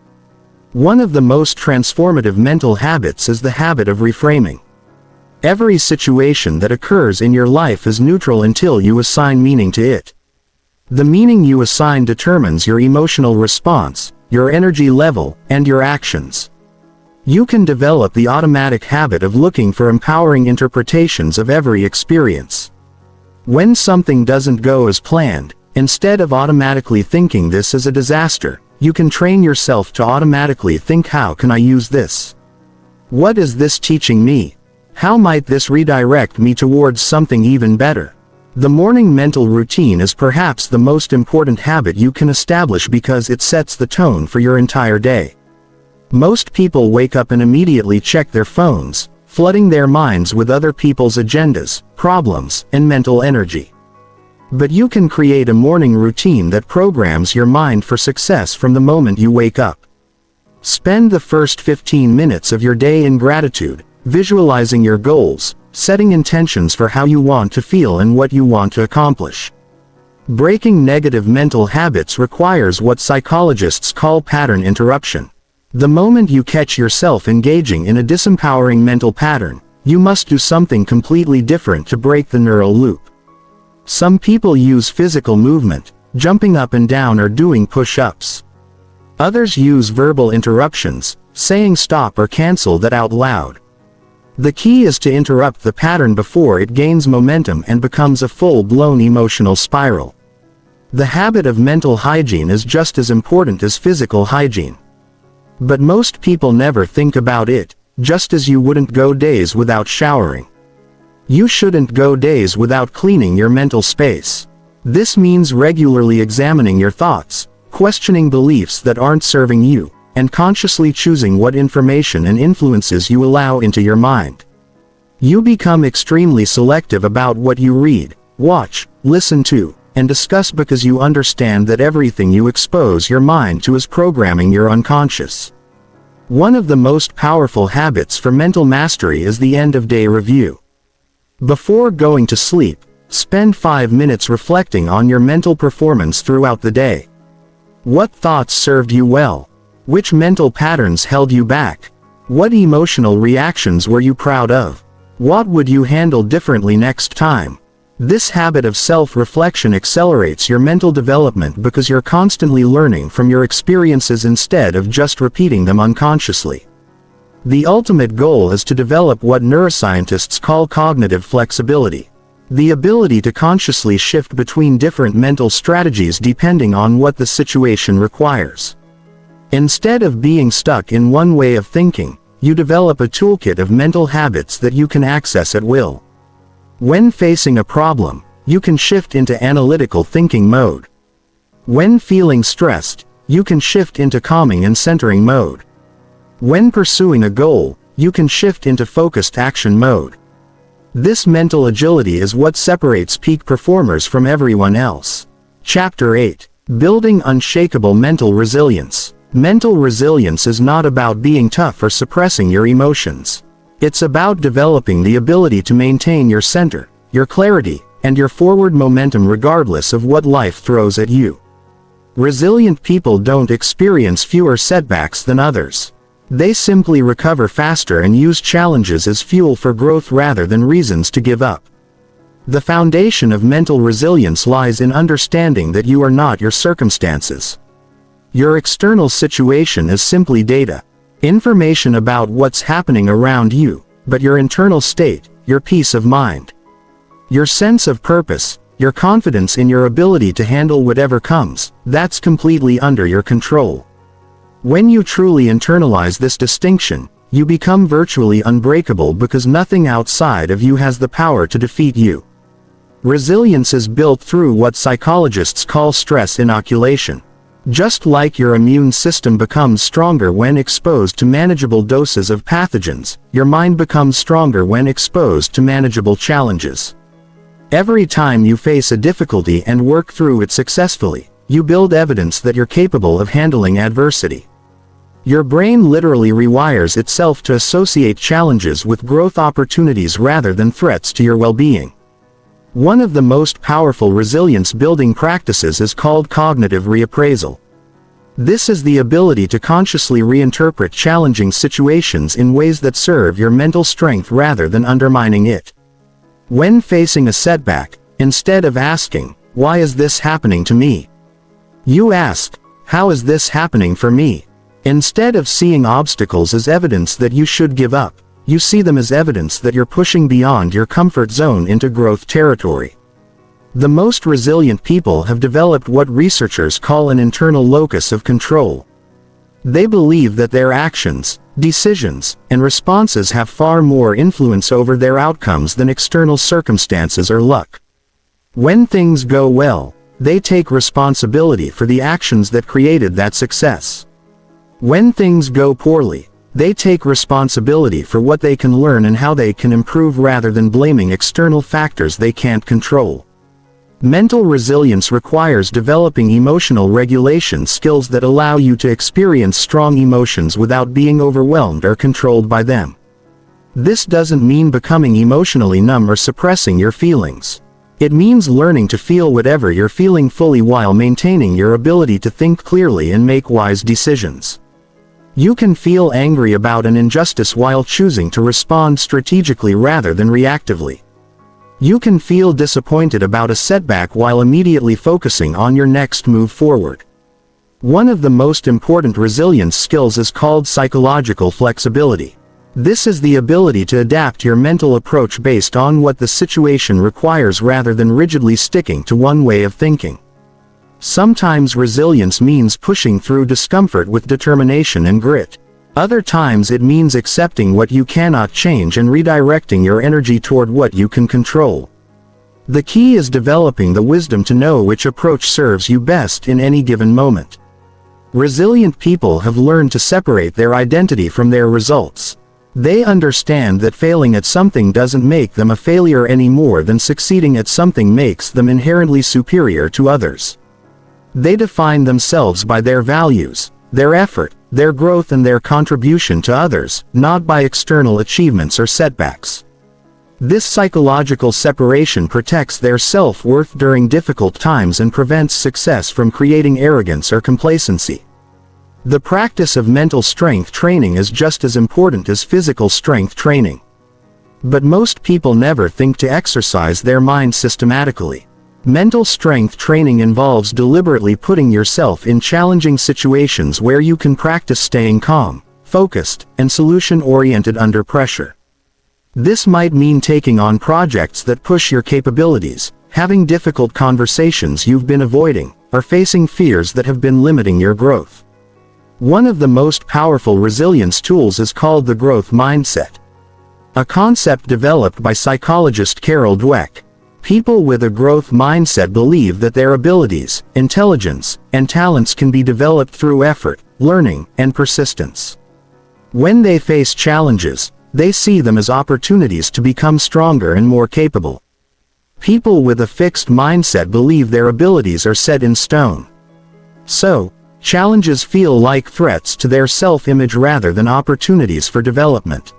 One of the most transformative mental habits is the habit of reframing. Every situation that occurs in your life is neutral until you assign meaning to it. The meaning you assign determines your emotional response, your energy level, and your actions. You can develop the automatic habit of looking for empowering interpretations of every experience. When something doesn't go as planned, instead of automatically thinking this is a disaster, you can train yourself to automatically think, how can I use this? What is this teaching me? How might this redirect me towards something even better? The morning mental routine is perhaps the most important habit you can establish because it sets the tone for your entire day. Most people wake up and immediately check their phones, flooding their minds with other people's agendas, problems, and mental energy. But you can create a morning routine that programs your mind for success from the moment you wake up. Spend the first 15 minutes of your day in gratitude, visualizing your goals, setting intentions for how you want to feel and what you want to accomplish. Breaking negative mental habits requires what psychologists call pattern interruption. The moment you catch yourself engaging in a disempowering mental pattern, you must do something completely different to break the neural loop. Some people use physical movement, jumping up and down or doing push-ups. Others use verbal interruptions, saying stop or cancel that out loud. The key is to interrupt the pattern before it gains momentum and becomes a full-blown emotional spiral. The habit of mental hygiene is just as important as physical hygiene. But most people never think about it, just as you wouldn't go days without showering. You shouldn't go days without cleaning your mental space. This means regularly examining your thoughts, questioning beliefs that aren't serving you, and consciously choosing what information and influences you allow into your mind. You become extremely selective about what you read, watch, listen to, and discuss because you understand that everything you expose your mind to is programming your unconscious. One of the most powerful habits for mental mastery is the end-of-day review. Before going to sleep, spend 5 minutes reflecting on your mental performance throughout the day. What thoughts served you well? Which mental patterns held you back? What emotional reactions were you proud of? What would you handle differently next time? This habit of self-reflection accelerates your mental development because you're constantly learning from your experiences instead of just repeating them unconsciously. The ultimate goal is to develop what neuroscientists call cognitive flexibility, the ability to consciously shift between different mental strategies depending on what the situation requires. Instead of being stuck in one way of thinking, you develop a toolkit of mental habits that you can access at will. When facing a problem, you can shift into analytical thinking mode. When feeling stressed, you can shift into calming and centering mode. When pursuing a goal, you can shift into focused action mode. This mental agility is what separates peak performers from everyone else. Chapter 8. Building Unshakable Mental Resilience. Mental resilience is not about being tough or suppressing your emotions. It's about developing the ability to maintain your center, your clarity, and your forward momentum regardless of what life throws at you. Resilient people don't experience fewer setbacks than others. They simply recover faster and use challenges as fuel for growth rather than reasons to give up. The foundation of mental resilience lies in understanding that you are not your circumstances. Your external situation is simply data, information about what's happening around you, but your internal state, your peace of mind, your sense of purpose, your confidence in your ability to handle whatever comes, that's completely under your control. When you truly internalize this distinction, you become virtually unbreakable because nothing outside of you has the power to defeat you. Resilience is built through what psychologists call stress inoculation. Just like your immune system becomes stronger when exposed to manageable doses of pathogens, your mind becomes stronger when exposed to manageable challenges. Every time you face a difficulty and work through it successfully, you build evidence that you're capable of handling adversity. Your brain literally rewires itself to associate challenges with growth opportunities rather than threats to your well-being. One of the most powerful resilience-building practices is called cognitive reappraisal. This is the ability to consciously reinterpret challenging situations in ways that serve your mental strength rather than undermining it. When facing a setback, instead of asking, "Why is this happening to me?" you ask, "How is this happening for me?" Instead of seeing obstacles as evidence that you should give up, you see them as evidence that you're pushing beyond your comfort zone into growth territory. The most resilient people have developed what researchers call an internal locus of control. They believe that their actions, decisions, and responses have far more influence over their outcomes than external circumstances or luck. When things go well, they take responsibility for the actions that created that success. When things go poorly, they take responsibility for what they can learn and how they can improve rather than blaming external factors they can't control. Mental resilience requires developing emotional regulation skills that allow you to experience strong emotions without being overwhelmed or controlled by them. This doesn't mean becoming emotionally numb or suppressing your feelings. It means learning to feel whatever you're feeling fully while maintaining your ability to think clearly and make wise decisions. You can feel angry about an injustice while choosing to respond strategically rather than reactively. You can feel disappointed about a setback while immediately focusing on your next move forward. One of the most important resilience skills is called psychological flexibility. This is the ability to adapt your mental approach based on what the situation requires rather than rigidly sticking to one way of thinking. Sometimes resilience means pushing through discomfort with determination and grit. Other times it means accepting what you cannot change and redirecting your energy toward what you can control. The key is developing the wisdom to know which approach serves you best in any given moment. Resilient people have learned to separate their identity from their results. They understand that failing at something doesn't make them a failure any more than succeeding at something makes them inherently superior to others. They define themselves by their values, their effort, their growth and their contribution to others, not by external achievements or setbacks. This psychological separation protects their self-worth during difficult times and prevents success from creating arrogance or complacency. The practice of mental strength training is just as important as physical strength training. But most people never think to exercise their mind systematically. Mental strength training involves deliberately putting yourself in challenging situations where you can practice staying calm, focused, and solution-oriented under pressure. This might mean taking on projects that push your capabilities, having difficult conversations you've been avoiding, or facing fears that have been limiting your growth. One of the most powerful resilience tools is called the growth mindset, a concept developed by psychologist Carol Dweck. People with a growth mindset believe that their abilities, intelligence, and talents can be developed through effort, learning, and persistence. When they face challenges, they see them as opportunities to become stronger and more capable. People with a fixed mindset believe their abilities are set in stone. So, challenges feel like threats to their self-image rather than opportunities for development.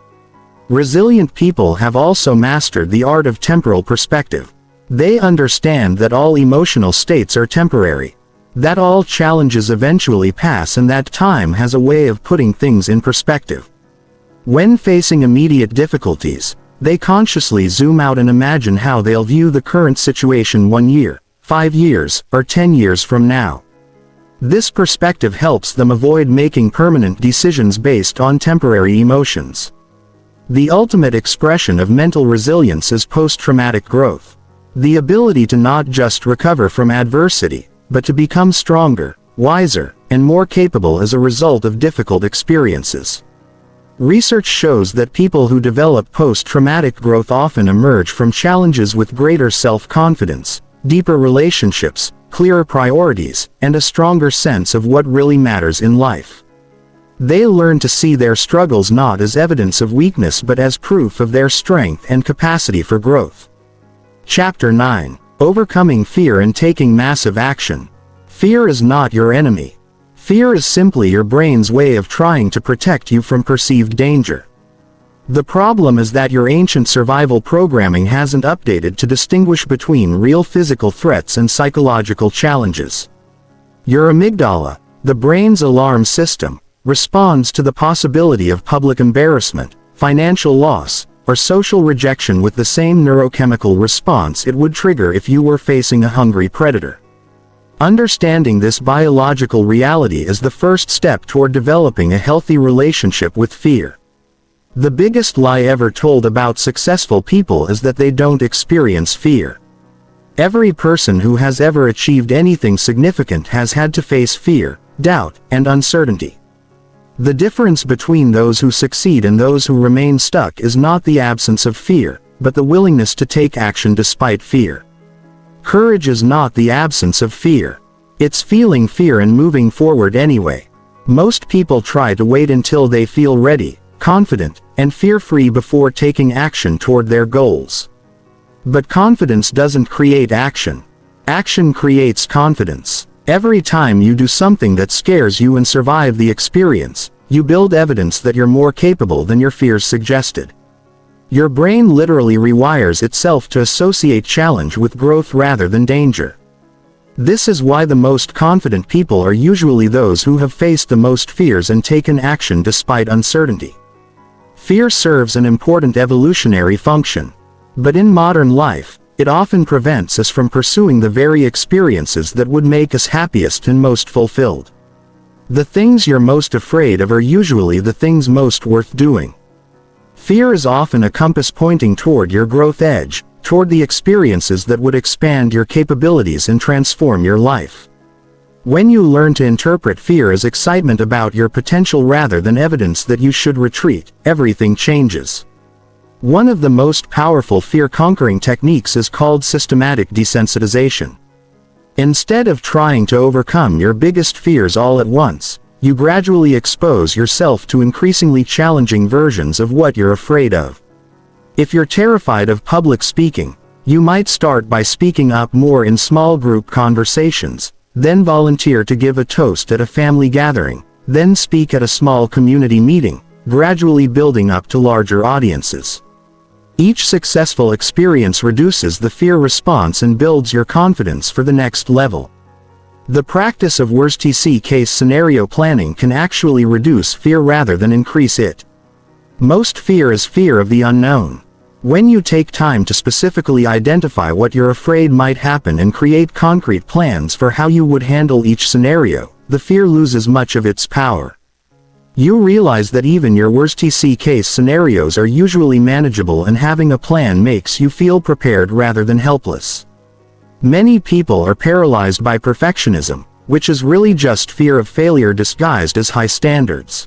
Resilient people have also mastered the art of temporal perspective. They understand that all emotional states are temporary, that all challenges eventually pass, and that time has a way of putting things in perspective. When facing immediate difficulties, they consciously zoom out and imagine how they'll view the current situation 1 year, 5 years, or 10 years from now. This perspective helps them avoid making permanent decisions based on temporary emotions. The ultimate expression of mental resilience is post-traumatic growth. The ability to not just recover from adversity, but to become stronger, wiser, and more capable as a result of difficult experiences. Research shows that people who develop post-traumatic growth often emerge from challenges with greater self-confidence, deeper relationships, clearer priorities, and a stronger sense of what really matters in life. They learn to see their struggles not as evidence of weakness but as proof of their strength and capacity for growth. Chapter 9. Overcoming fear and taking massive action. Fear is not your enemy. Fear is simply your brain's way of trying to protect you from perceived danger. The problem is that your ancient survival programming hasn't updated to distinguish between real physical threats and psychological challenges. Your amygdala, the brain's alarm system, responds to the possibility of public embarrassment, financial loss, or social rejection with the same neurochemical response it would trigger if you were facing a hungry predator. Understanding this biological reality is the first step toward developing a healthy relationship with fear. The biggest lie ever told about successful people is that they don't experience fear. Every person who has ever achieved anything significant has had to face fear, doubt, and uncertainty. The difference between those who succeed and those who remain stuck is not the absence of fear, but the willingness to take action despite fear. Courage is not the absence of fear. It's feeling fear and moving forward anyway. Most people try to wait until they feel ready, confident, and fear-free before taking action toward their goals. But confidence doesn't create action. Action creates confidence. Every time you do something that scares you and survive the experience, you build evidence that you're more capable than your fears suggested. Your brain literally rewires itself to associate challenge with growth rather than danger. This is why the most confident people are usually those who have faced the most fears and taken action despite uncertainty. Fear serves an important evolutionary function. But in modern life, it often prevents us from pursuing the very experiences that would make us happiest and most fulfilled. The things you're most afraid of are usually the things most worth doing. Fear is often a compass pointing toward your growth edge, toward the experiences that would expand your capabilities and transform your life. When you learn to interpret fear as excitement about your potential rather than evidence that you should retreat, everything changes. One of the most powerful fear-conquering techniques is called systematic desensitization. Instead of trying to overcome your biggest fears all at once, you gradually expose yourself to increasingly challenging versions of what you're afraid of. If you're terrified of public speaking, you might start by speaking up more in small group conversations, then volunteer to give a toast at a family gathering, then speak at a small community meeting, gradually building up to larger audiences. Each successful experience reduces the fear response and builds your confidence for the next level. The practice of worst-case scenario planning can actually reduce fear rather than increase it. Most fear is fear of the unknown. When you take time to specifically identify what you're afraid might happen and create concrete plans for how you would handle each scenario, the fear loses much of its power. You realize that even your worst-case scenarios are usually manageable, and having a plan makes you feel prepared rather than helpless. Many people are paralyzed by perfectionism, which is really just fear of failure disguised as high standards.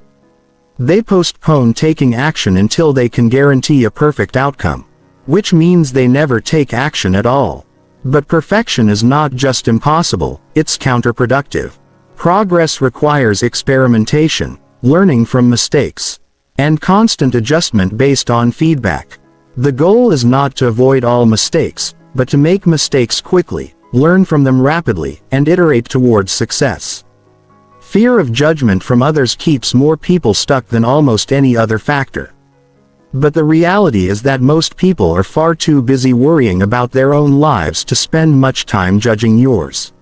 They postpone taking action until they can guarantee a perfect outcome, which means they never take action at all. But perfection is not just impossible, it's counterproductive. Progress requires experimentation, learning from mistakes, and constant adjustment based on feedback. The goal is not to avoid all mistakes, but to make mistakes quickly, learn from them rapidly, and iterate towards success. Fear of judgment from others keeps more people stuck than almost any other factor. But the reality is that most people are far too busy worrying about their own lives to spend much time judging yours.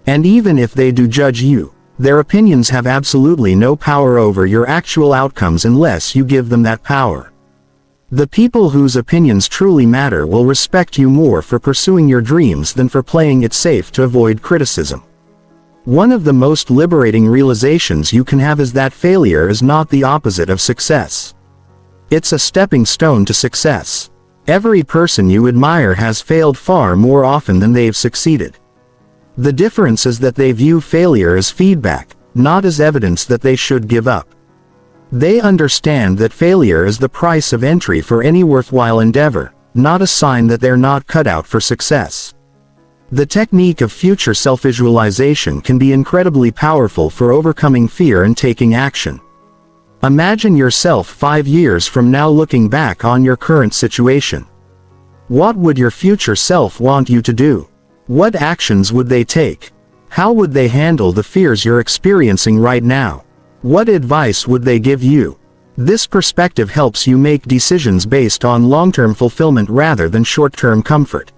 And even if they do judge you, their opinions have absolutely no power over your actual outcomes unless you give them that power. The people whose opinions truly matter will respect you more for pursuing your dreams than for playing it safe to avoid criticism. One of the most liberating realizations you can have is that failure is not the opposite of success. It's a stepping stone to success. Every person you admire has failed far more often than they've succeeded. The difference is that they view failure as feedback, not as evidence that they should give up. They understand that failure is the price of entry for any worthwhile endeavor, not a sign that they're not cut out for success. The technique of future self-visualization can be incredibly powerful for overcoming fear and taking action. Imagine yourself 5 years from now looking back on your current situation. What would your future self want you to do? What actions would they take? How would they handle the fears you're experiencing right now? What advice would they give you? This perspective helps you make decisions based on long-term fulfillment rather than short-term comfort.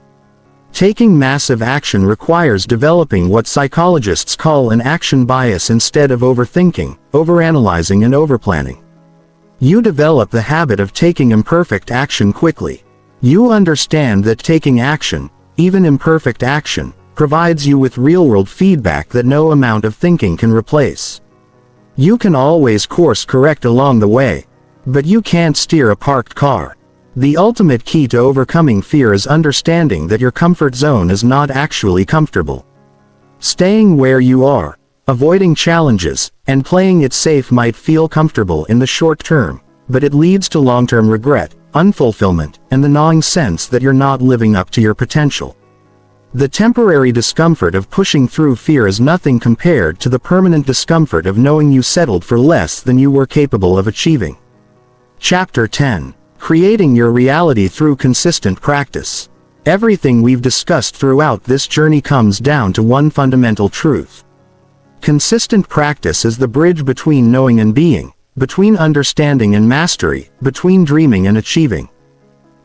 Taking massive action requires developing what psychologists call an action bias instead of overthinking, overanalyzing and overplanning. You develop the habit of taking imperfect action quickly. You understand that taking action, even imperfect action, provides you with real-world feedback that no amount of thinking can replace. You can always course correct along the way, but you can't steer a parked car. The ultimate key to overcoming fear is understanding that your comfort zone is not actually comfortable. Staying where you are, avoiding challenges, and playing it safe might feel comfortable in the short term, but it leads to long-term regret, unfulfillment, and the gnawing sense that you're not living up to your potential. The temporary discomfort of pushing through fear is nothing compared to the permanent discomfort of knowing you settled for less than you were capable of achieving. Chapter 10. Creating your reality through consistent practice. Everything we've discussed throughout this journey comes down to one fundamental truth. Consistent practice is the bridge between knowing and being, between understanding and mastery, between dreaming and achieving.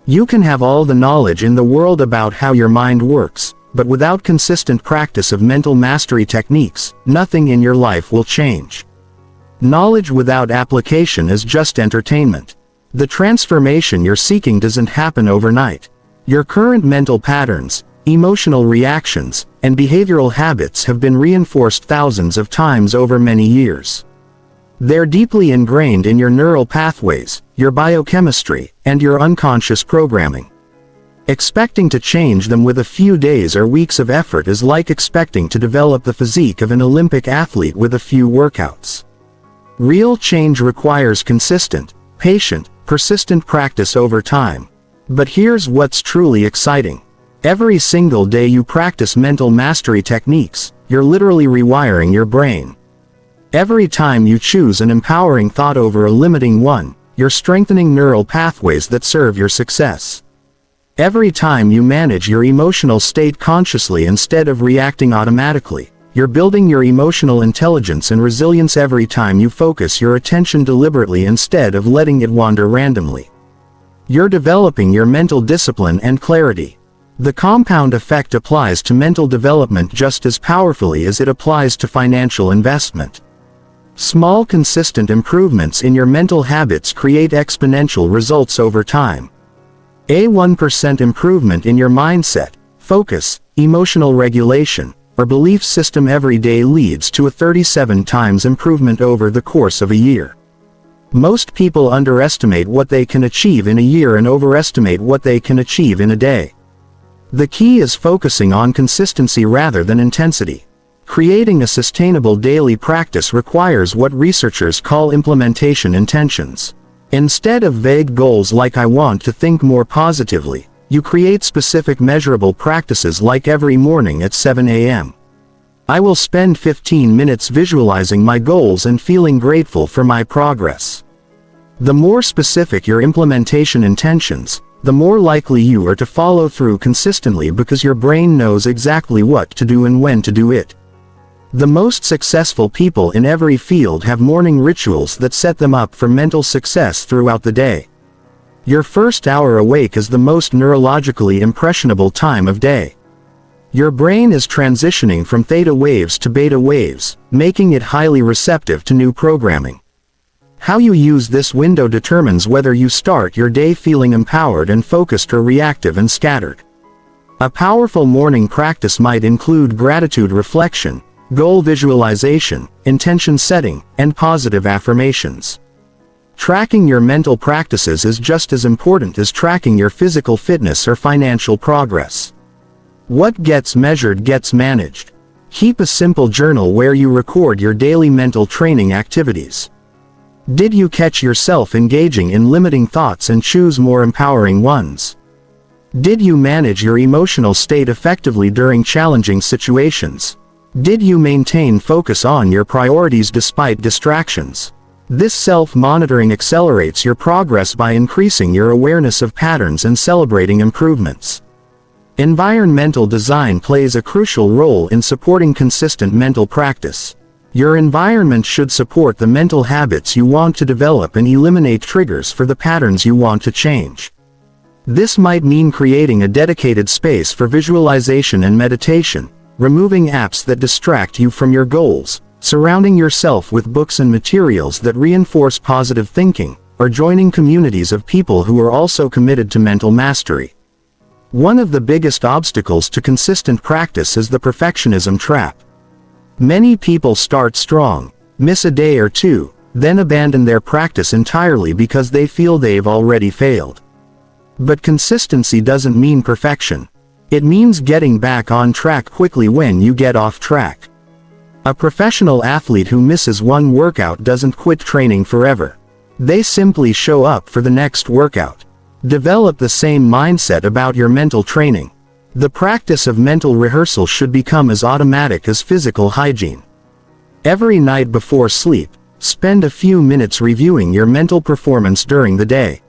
You can have all the knowledge in the world about how your mind works, but without consistent practice of mental mastery techniques, nothing in your life will change. Knowledge without application is just entertainment. The transformation you're seeking doesn't happen overnight. Your current mental patterns, emotional reactions, and behavioral habits have been reinforced thousands of times over many years. They're deeply ingrained in your neural pathways, your biochemistry, and your unconscious programming. Expecting to change them with a few days or weeks of effort is like expecting to develop the physique of an Olympic athlete with a few workouts. Real change requires consistent, patient, persistent practice over time. But here's what's truly exciting. Every single day you practice mental mastery techniques, you're literally rewiring your brain. Every time you choose an empowering thought over a limiting one, you're strengthening neural pathways that serve your success. Every time you manage your emotional state consciously instead of reacting automatically, you're building your emotional intelligence and resilience. Every time you focus your attention deliberately instead of letting it wander randomly, you're developing your mental discipline and clarity. The compound effect applies to mental development just as powerfully as it applies to financial investment. Small consistent improvements in your mental habits create exponential results over time. A 1% improvement in your mindset, focus, emotional regulation, or belief system every day leads to a 37 times improvement over the course of a year. Most people underestimate what they can achieve in a year and overestimate what they can achieve in a day. The key is focusing on consistency rather than intensity. Creating a sustainable daily practice requires what researchers call implementation intentions. Instead of vague goals like "I want to think more positively," you create specific measurable practices like every morning at 7 a.m. I will spend 15 minutes visualizing my goals and feeling grateful for my progress. The more specific your implementation intentions, the more likely you are to follow through consistently because your brain knows exactly what to do and when to do it. The most successful people in every field have morning rituals that set them up for mental success throughout the day. Your first hour awake is the most neurologically impressionable time of day. Your brain is transitioning from theta waves to beta waves, making it highly receptive to new programming. How you use this window determines whether you start your day feeling empowered and focused or reactive and scattered. A powerful morning practice might include gratitude reflection, goal visualization, intention setting, and positive affirmations. Tracking your mental practices is just as important as tracking your physical fitness or financial progress. What gets measured gets managed. Keep a simple journal where you record your daily mental training activities. Did you catch yourself engaging in limiting thoughts and choose more empowering ones? Did you manage your emotional state effectively during challenging situations? Did you maintain focus on your priorities despite distractions? This self-monitoring accelerates your progress by increasing your awareness of patterns and celebrating improvements. Environmental design plays a crucial role in supporting consistent mental practice. Your environment should support the mental habits you want to develop and eliminate triggers for the patterns you want to change. This might mean creating a dedicated space for visualization and meditation, removing apps that distract you from your goals, surrounding yourself with books and materials that reinforce positive thinking, or joining communities of people who are also committed to mental mastery. One of the biggest obstacles to consistent practice is the perfectionism trap. Many people start strong, miss a day or two, then abandon their practice entirely because they feel they've already failed. But consistency doesn't mean perfection. It means getting back on track quickly when you get off track. A professional athlete who misses one workout doesn't quit training forever. They simply show up for the next workout. Develop the same mindset about your mental training. The practice of mental rehearsal should become as automatic as physical hygiene. Every night before sleep, spend a few minutes reviewing your mental performance during the day.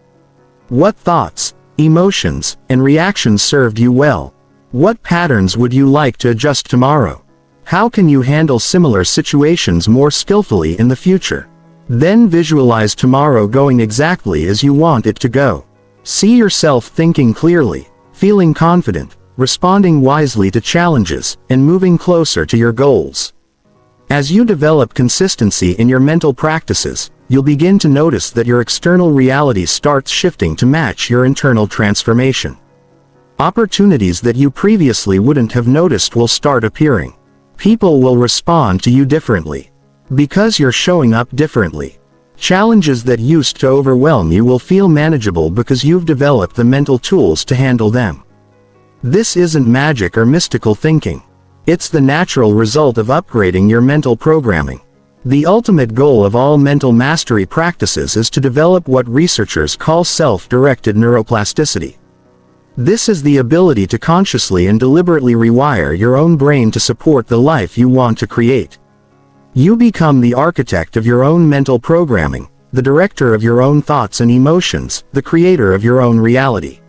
What thoughts, emotions, and reactions served you well? What patterns would you like to adjust tomorrow? How can you handle similar situations more skillfully in the future? Then visualize tomorrow going exactly as you want it to go. See yourself thinking clearly, feeling confident, responding wisely to challenges, and moving closer to your goals. As you develop consistency in your mental practices, you'll begin to notice that your external reality starts shifting to match your internal transformation. Opportunities that you previously wouldn't have noticed will start appearing. People will respond to you differently. Because you're showing up differently. Challenges that used to overwhelm you will feel manageable because you've developed the mental tools to handle them. This isn't magic or mystical thinking. It's the natural result of upgrading your mental programming. The ultimate goal of all mental mastery practices is to develop what researchers call self-directed neuroplasticity. This is the ability to consciously and deliberately rewire your own brain to support the life you want to create. You become the architect of your own mental programming, the director of your own thoughts and emotions, the creator of your own reality.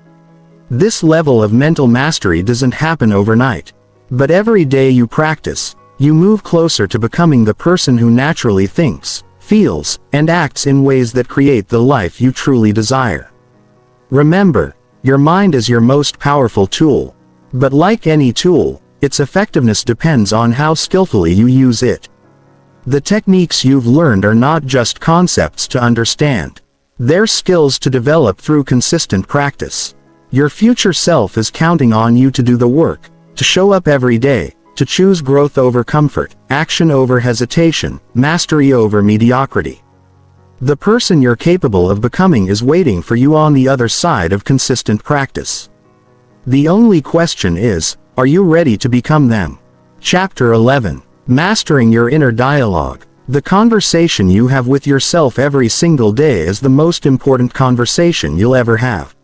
This level of mental mastery doesn't happen overnight. But every day you practice, you move closer to becoming the person who naturally thinks, feels, and acts in ways that create the life you truly desire. Remember, your mind is your most powerful tool. But like any tool, its effectiveness depends on how skillfully you use it. The techniques you've learned are not just concepts to understand. They're skills to develop through consistent practice. Your future self is counting on you to do the work, to show up every day, to choose growth over comfort, action over hesitation, mastery over mediocrity. The person you're capable of becoming is waiting for you on the other side of consistent practice. The only question is, are you ready to become them? Chapter 11. Mastering your inner dialogue. The conversation you have with yourself every single day is the most important conversation you'll ever have.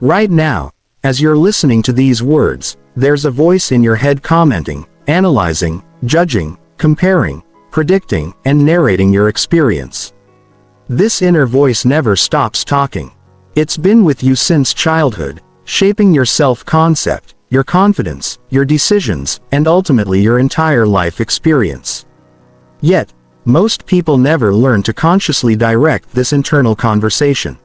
Right now, as you're listening to these words, there's a voice in your head commenting, analyzing, judging, comparing, predicting, and narrating your experience. This inner voice never stops talking. It's been with you since childhood, shaping your self-concept, your confidence, your decisions, and ultimately your entire life experience. Yet, most people never learn to consciously direct this internal conversation.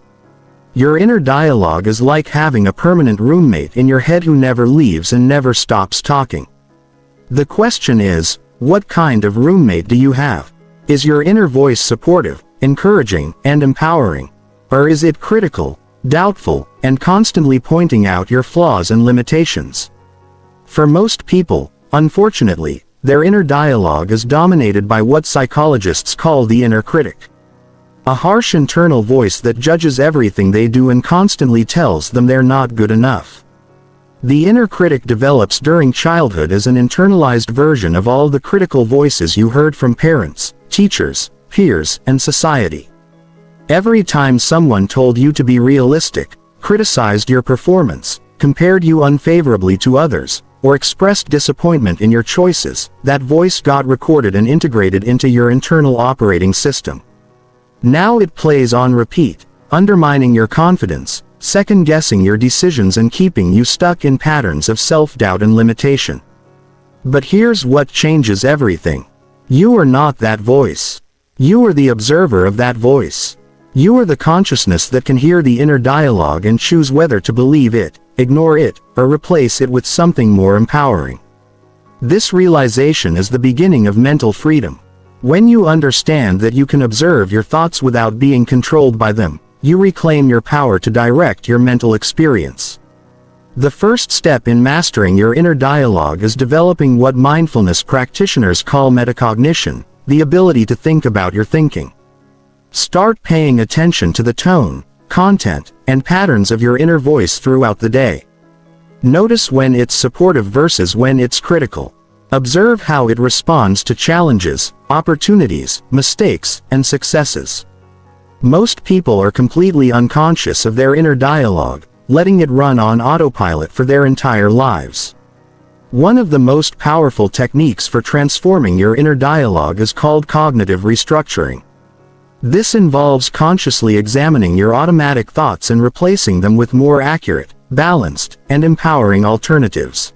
Your inner dialogue is like having a permanent roommate in your head who never leaves and never stops talking. The question is, what kind of roommate do you have? Is your inner voice supportive, encouraging, and empowering? Or is it critical, doubtful, and constantly pointing out your flaws and limitations? For most people, unfortunately, their inner dialogue is dominated by what psychologists call the inner critic. A harsh internal voice that judges everything they do and constantly tells them they're not good enough. The inner critic develops during childhood as an internalized version of all the critical voices you heard from parents, teachers, peers, and society. Every time someone told you to be realistic, criticized your performance, compared you unfavorably to others, or expressed disappointment in your choices, that voice got recorded and integrated into your internal operating system. Now it plays on repeat, undermining your confidence, second-guessing your decisions and keeping you stuck in patterns of self-doubt and limitation. But here's what changes everything. You are not that voice. You are the observer of that voice. You are the consciousness that can hear the inner dialogue and choose whether to believe it, ignore it, or replace it with something more empowering. This realization is the beginning of mental freedom. When you understand that you can observe your thoughts without being controlled by them, you reclaim your power to direct your mental experience. The first step in mastering your inner dialogue is developing what mindfulness practitioners call metacognition, the ability to think about your thinking. Start paying attention to the tone, content, and patterns of your inner voice throughout the day. Notice when it's supportive versus when it's critical. Observe how it responds to challenges, opportunities, mistakes, and successes. Most people are completely unconscious of their inner dialogue, letting it run on autopilot for their entire lives. One of the most powerful techniques for transforming your inner dialogue is called cognitive restructuring. This involves consciously examining your automatic thoughts and replacing them with more accurate, balanced, and empowering alternatives.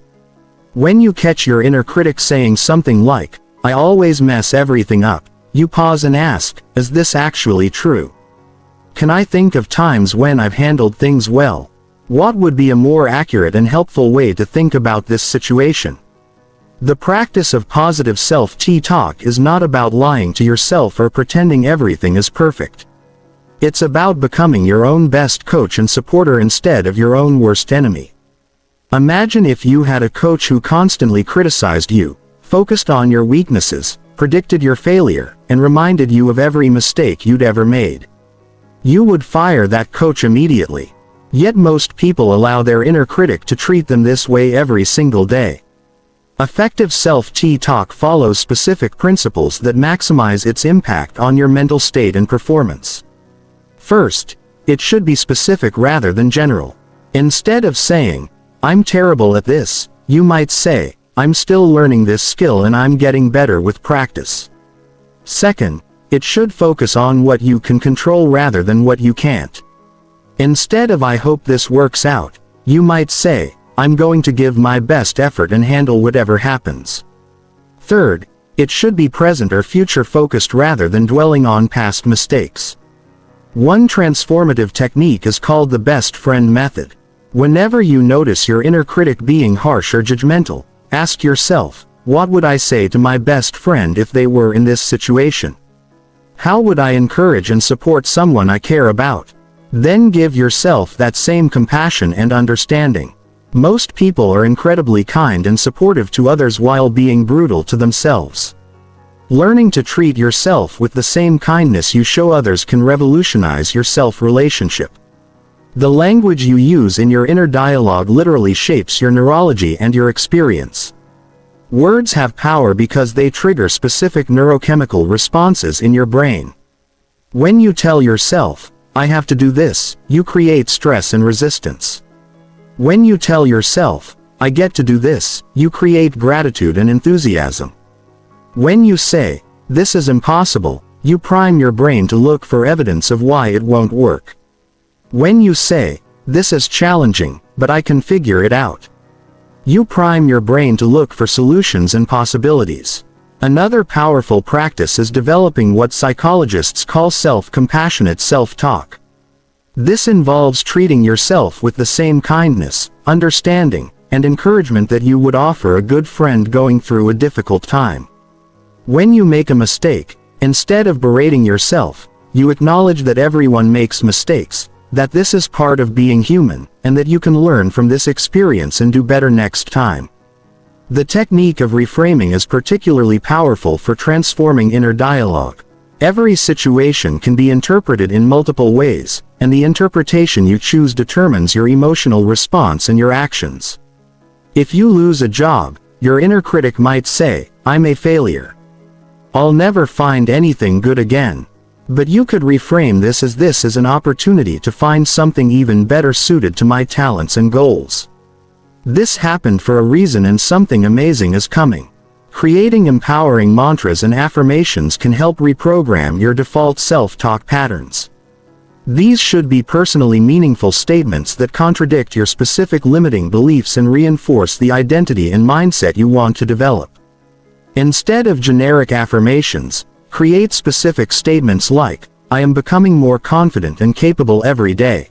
When you catch your inner critic saying something like, "I always mess everything up," you pause and ask, "Is this actually true? Can I think of times when I've handled things well? What would be a more accurate and helpful way to think about this situation?" The practice of positive self-talk is not about lying to yourself or pretending everything is perfect. It's about becoming your own best coach and supporter instead of your own worst enemy. Imagine if you had a coach who constantly criticized you, focused on your weaknesses, predicted your failure, and reminded you of every mistake you'd ever made. You would fire that coach immediately. Yet most people allow their inner critic to treat them this way every single day. Effective self-talk follows specific principles that maximize its impact on your mental state and performance. First, it should be specific rather than general. Instead of saying, "I'm terrible at this," you might say, "I'm still learning this skill and I'm getting better with practice." Second, it should focus on what you can control rather than what you can't. Instead of "I hope this works out," you might say, "I'm going to give my best effort and handle whatever happens." Third, it should be present or future-focused rather than dwelling on past mistakes. One transformative technique is called the best friend method. Whenever you notice your inner critic being harsh or judgmental, ask yourself, "What would I say to my best friend if they were in this situation? How would I encourage and support someone I care about?" Then give yourself that same compassion and understanding. Most people are incredibly kind and supportive to others while being brutal to themselves. Learning to treat yourself with the same kindness you show others can revolutionize your self-relationship. The language you use in your inner dialogue literally shapes your neurology and your experience. Words have power because they trigger specific neurochemical responses in your brain. When you tell yourself, "I have to do this," you create stress and resistance. When you tell yourself, "I get to do this," you create gratitude and enthusiasm. When you say, "This is impossible," you prime your brain to look for evidence of why it won't work. When you say, "This is challenging, but I can figure it out," you prime your brain to look for solutions and possibilities. Another powerful practice is developing what psychologists call self-compassionate self-talk. This involves treating yourself with the same kindness, understanding, and encouragement that you would offer a good friend going through a difficult time. When you make a mistake, instead of berating yourself, you acknowledge that everyone makes mistakes, that this is part of being human, and that you can learn from this experience and do better next time. The technique of reframing is particularly powerful for transforming inner dialogue. Every situation can be interpreted in multiple ways, and the interpretation you choose determines your emotional response and your actions. If you lose a job, your inner critic might say, "I'm a failure. I'll never find anything good again." But you could reframe this as an opportunity to find something even better suited to my talents and goals. This happened for a reason and something amazing is coming. Creating empowering mantras and affirmations can help reprogram your default self-talk patterns. These should be personally meaningful statements that contradict your specific limiting beliefs and reinforce the identity and mindset you want to develop. Instead of generic affirmations, create specific statements like, "I am becoming more confident and capable every day."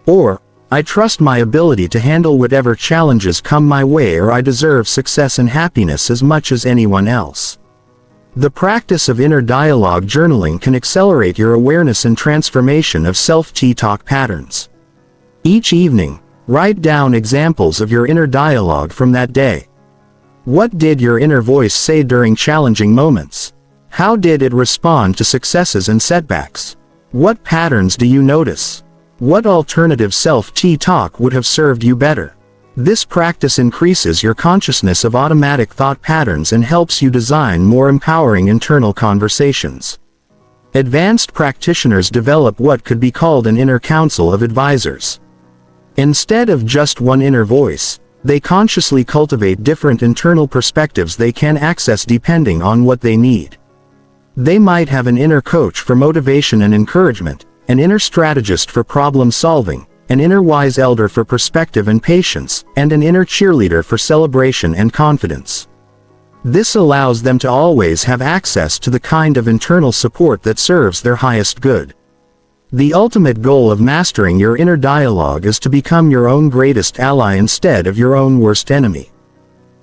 Or, "I trust my ability to handle whatever challenges come my way," or "I deserve success and happiness as much as anyone else." The practice of inner dialogue journaling can accelerate your awareness and transformation of self-talk patterns. Each evening, write down examples of your inner dialogue from that day. What did your inner voice say during challenging moments? How did it respond to successes and setbacks? What patterns do you notice? What alternative self-talk would have served you better? This practice increases your consciousness of automatic thought patterns and helps you design more empowering internal conversations. Advanced practitioners develop what could be called an inner council of advisors. Instead of just one inner voice, they consciously cultivate different internal perspectives they can access depending on what they need. They might have an inner coach for motivation and encouragement, an inner strategist for problem solving, an inner wise elder for perspective and patience, and an inner cheerleader for celebration and confidence. This allows them to always have access to the kind of internal support that serves their highest good. The ultimate goal of mastering your inner dialogue is to become your own greatest ally instead of your own worst enemy.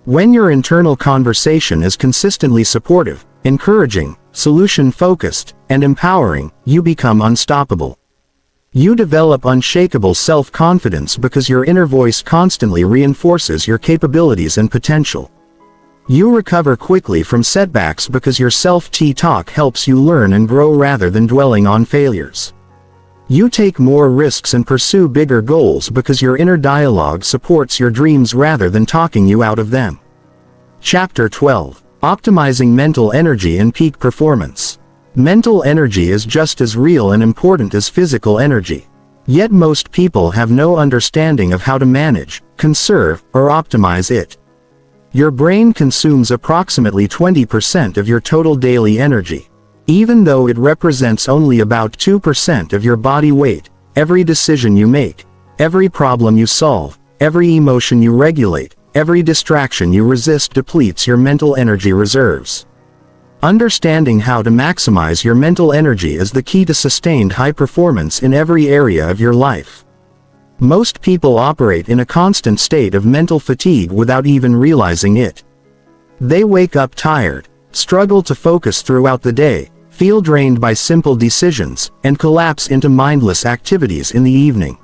When your internal conversation is consistently supportive, encouraging, solution-focused, and empowering, you become unstoppable. You develop unshakable self-confidence because your inner voice constantly reinforces your capabilities and potential. You recover quickly from setbacks because your self-talk helps you learn and grow rather than dwelling on failures. You take more risks and pursue bigger goals because your inner dialogue supports your dreams rather than talking you out of them. Chapter 12. Optimizing Mental Energy and Peak Performance. Mental energy is just as real and important as physical energy. Yet most people have no understanding of how to manage, conserve, or optimize it. Your brain consumes approximately 20% of your total daily energy. Even though it represents only about 2% of your body weight, every decision you make, every problem you solve, every emotion you regulate, every distraction you resist depletes your mental energy reserves. Understanding how to maximize your mental energy is the key to sustained high performance in every area of your life. Most people operate in a constant state of mental fatigue without even realizing it. They wake up tired, struggle to focus throughout the day, feel drained by simple decisions, and collapse into mindless activities in the evening.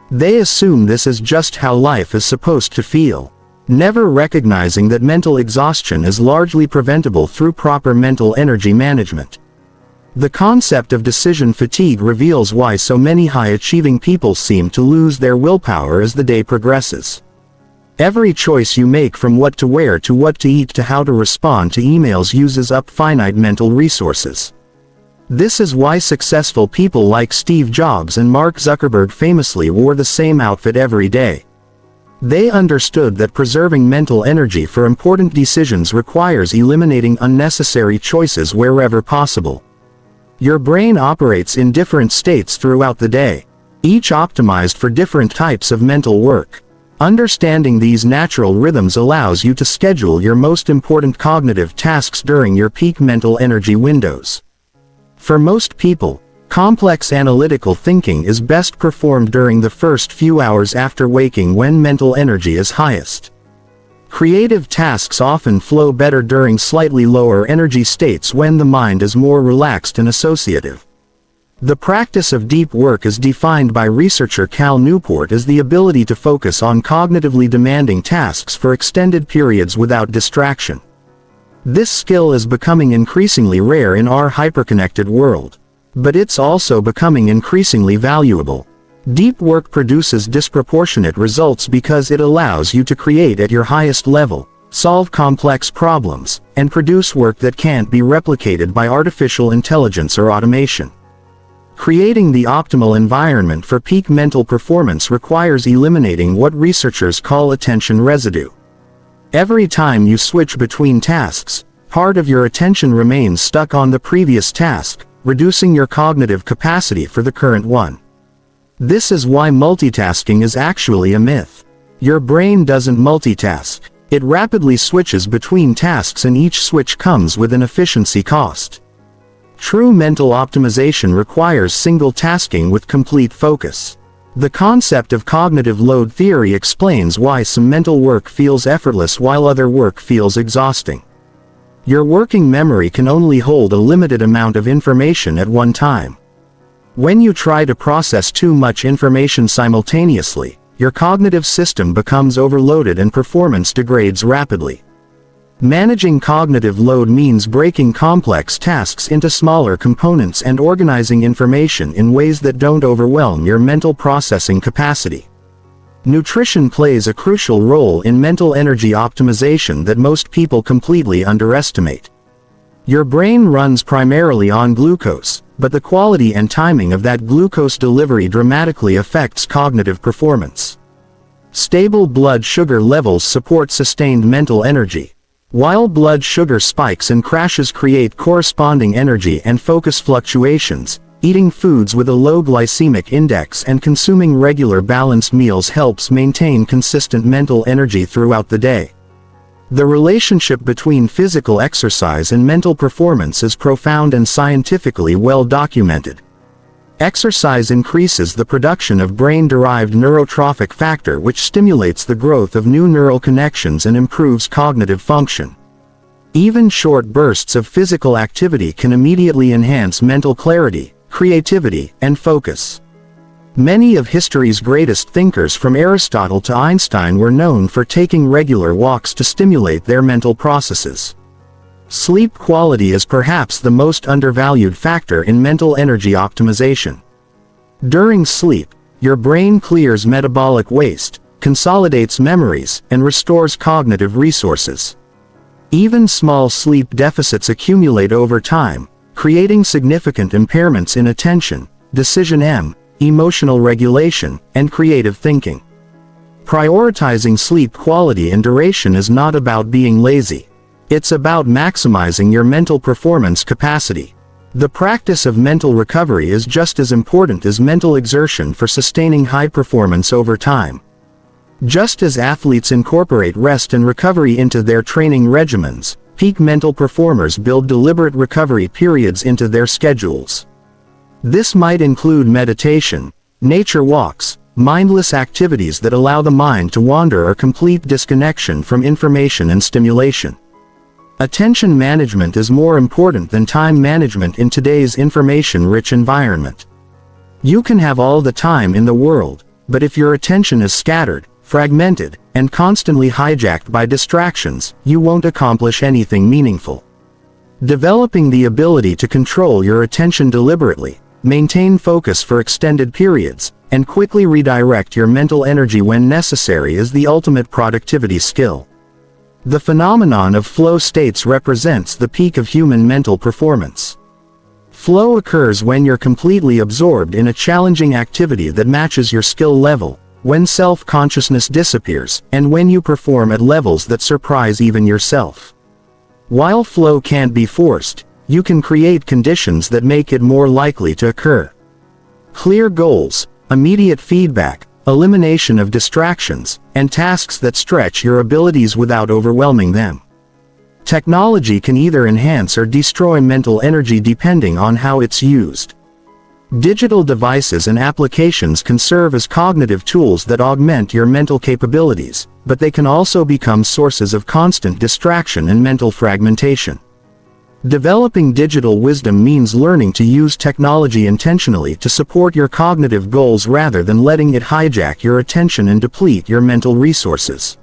They assume this is just how life is supposed to feel, never recognizing that mental exhaustion is largely preventable through proper mental energy management. The concept of decision fatigue reveals why so many high-achieving people seem to lose their willpower as the day progresses. Every choice you make, from what to wear to what to eat to how to respond to emails, uses up finite mental resources. This is why successful people like Steve Jobs and Mark Zuckerberg famously wore the same outfit every day. They understood that preserving mental energy for important decisions requires eliminating unnecessary choices wherever possible. Your brain operates in different states throughout the day, each optimized for different types of mental work. Understanding these natural rhythms allows you to schedule your most important cognitive tasks during your peak mental energy windows. For most people, complex analytical thinking is best performed during the first few hours after waking, when mental energy is highest. Creative tasks often flow better during slightly lower energy states when the mind is more relaxed and associative. The practice of deep work is defined by researcher Cal Newport as the ability to focus on cognitively demanding tasks for extended periods without distraction. This skill is becoming increasingly rare in our hyperconnected world. But it's also becoming increasingly valuable. Deep work produces disproportionate results because it allows you to create at your highest level, solve complex problems, and produce work that can't be replicated by artificial intelligence or automation. Creating the optimal environment for peak mental performance requires eliminating what researchers call attention residue. Every time you switch between tasks, part of your attention remains stuck on the previous task, reducing your cognitive capacity for the current one. This is why multitasking is actually a myth. Your brain doesn't multitask. It rapidly switches between tasks, and each switch comes with an efficiency cost. True mental optimization requires single tasking with complete focus. The concept of cognitive load theory explains why some mental work feels effortless while other work feels exhausting. Your working memory can only hold a limited amount of information at one time. When you try to process too much information simultaneously, your cognitive system becomes overloaded and performance degrades rapidly. Managing cognitive load means breaking complex tasks into smaller components and organizing information in ways that don't overwhelm your mental processing capacity. Nutrition plays a crucial role in mental energy optimization that most people completely underestimate. Your brain runs primarily on glucose, but the quality and timing of that glucose delivery dramatically affects cognitive performance. Stable blood sugar levels support sustained mental energy, while blood sugar spikes and crashes create corresponding energy and focus fluctuations. Eating foods with a low glycemic index and consuming regular balanced meals helps maintain consistent mental energy throughout the day. The relationship between physical exercise and mental performance is profound and scientifically well documented. Exercise increases the production of brain-derived neurotrophic factor, which stimulates the growth of new neural connections and improves cognitive function. Even short bursts of physical activity can immediately enhance mental clarity, creativity, and focus. Many of history's greatest thinkers, from Aristotle to Einstein, were known for taking regular walks to stimulate their mental processes. Sleep quality is perhaps the most undervalued factor in mental energy optimization. During sleep, your brain clears metabolic waste, consolidates memories, and restores cognitive resources. Even small sleep deficits accumulate over time, creating significant impairments in attention, decision, emotional regulation, and creative thinking. Prioritizing sleep quality and duration is not about being lazy. It's about maximizing your mental performance capacity. The practice of mental recovery is just as important as mental exertion for sustaining high performance over time. Just as athletes incorporate rest and recovery into their training regimens, peak mental performers build deliberate recovery periods into their schedules. This might include meditation, nature walks, mindless activities that allow the mind to wander, or complete disconnection from information and stimulation. Attention management is more important than time management in today's information-rich environment. You can have all the time in the world, but if your attention is scattered, fragmented, and constantly hijacked by distractions, you won't accomplish anything meaningful. Developing the ability to control your attention deliberately, maintain focus for extended periods, and quickly redirect your mental energy when necessary is the ultimate productivity skill. The phenomenon of flow states represents the peak of human mental performance. Flow occurs when you're completely absorbed in a challenging activity that matches your skill level, when self-consciousness disappears, and when you perform at levels that surprise even yourself. While flow can't be forced, you can create conditions that make it more likely to occur. Clear goals, immediate feedback, elimination of distractions, and tasks that stretch your abilities without overwhelming them. Technology can either enhance or destroy mental energy depending on how it's used. Digital devices and applications can serve as cognitive tools that augment your mental capabilities, but they can also become sources of constant distraction and mental fragmentation. Developing digital wisdom means learning to use technology intentionally to support your cognitive goals rather than letting it hijack your attention and deplete your mental resources.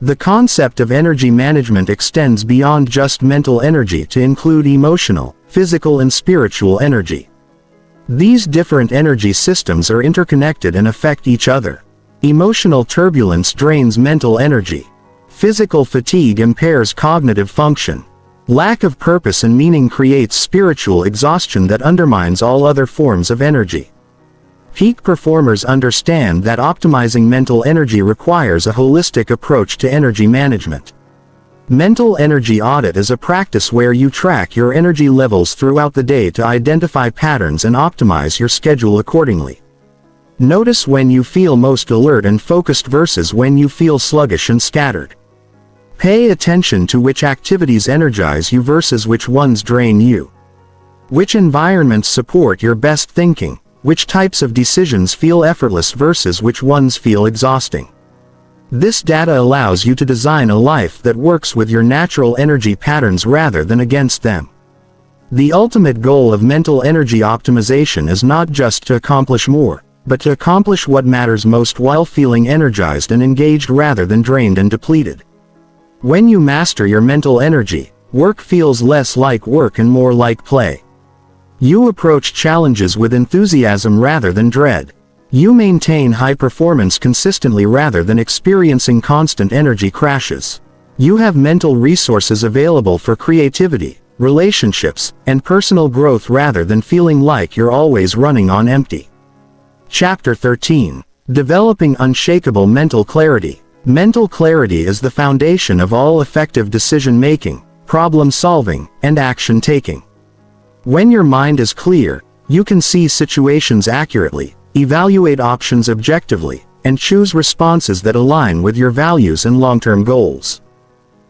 The concept of energy management extends beyond just mental energy to include emotional, physical, and spiritual energy. These different energy systems are interconnected and affect each other. Emotional turbulence drains mental energy. Physical fatigue impairs cognitive function. Lack of purpose and meaning creates spiritual exhaustion that undermines all other forms of energy. Peak performers understand that optimizing mental energy requires a holistic approach to energy management. Mental energy audit is a practice where you track your energy levels throughout the day to identify patterns and optimize your schedule accordingly. Notice when you feel most alert and focused versus when you feel sluggish and scattered. Pay attention to which activities energize you versus which ones drain you. Which environments support your best thinking, which types of decisions feel effortless versus which ones feel exhausting. This data allows you to design a life that works with your natural energy patterns rather than against them. The ultimate goal of mental energy optimization is not just to accomplish more, but to accomplish what matters most while feeling energized and engaged rather than drained and depleted. When you master your mental energy, work feels less like work and more like play. You approach challenges with enthusiasm rather than dread. You maintain high performance consistently rather than experiencing constant energy crashes. You have mental resources available for creativity, relationships, and personal growth rather than feeling like you're always running on empty. Chapter 13. Developing unshakable mental clarity. Mental clarity is the foundation of all effective decision-making, problem-solving, and action-taking. When your mind is clear, you can see situations accurately, evaluate options objectively, and choose responses that align with your values and long-term goals.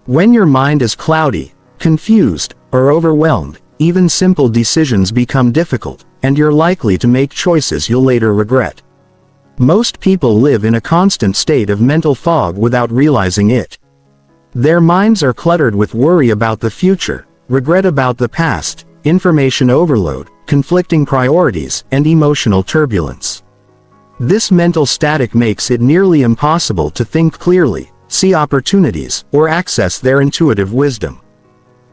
When your mind is cloudy, confused, or overwhelmed, even simple decisions become difficult, and you're likely to make choices you'll later regret. Most people live in a constant state of mental fog without realizing it. Their minds are cluttered with worry about the future, regret about the past, information overload, conflicting priorities, and emotional turbulence. This mental static makes it nearly impossible to think clearly, see opportunities, or access their intuitive wisdom.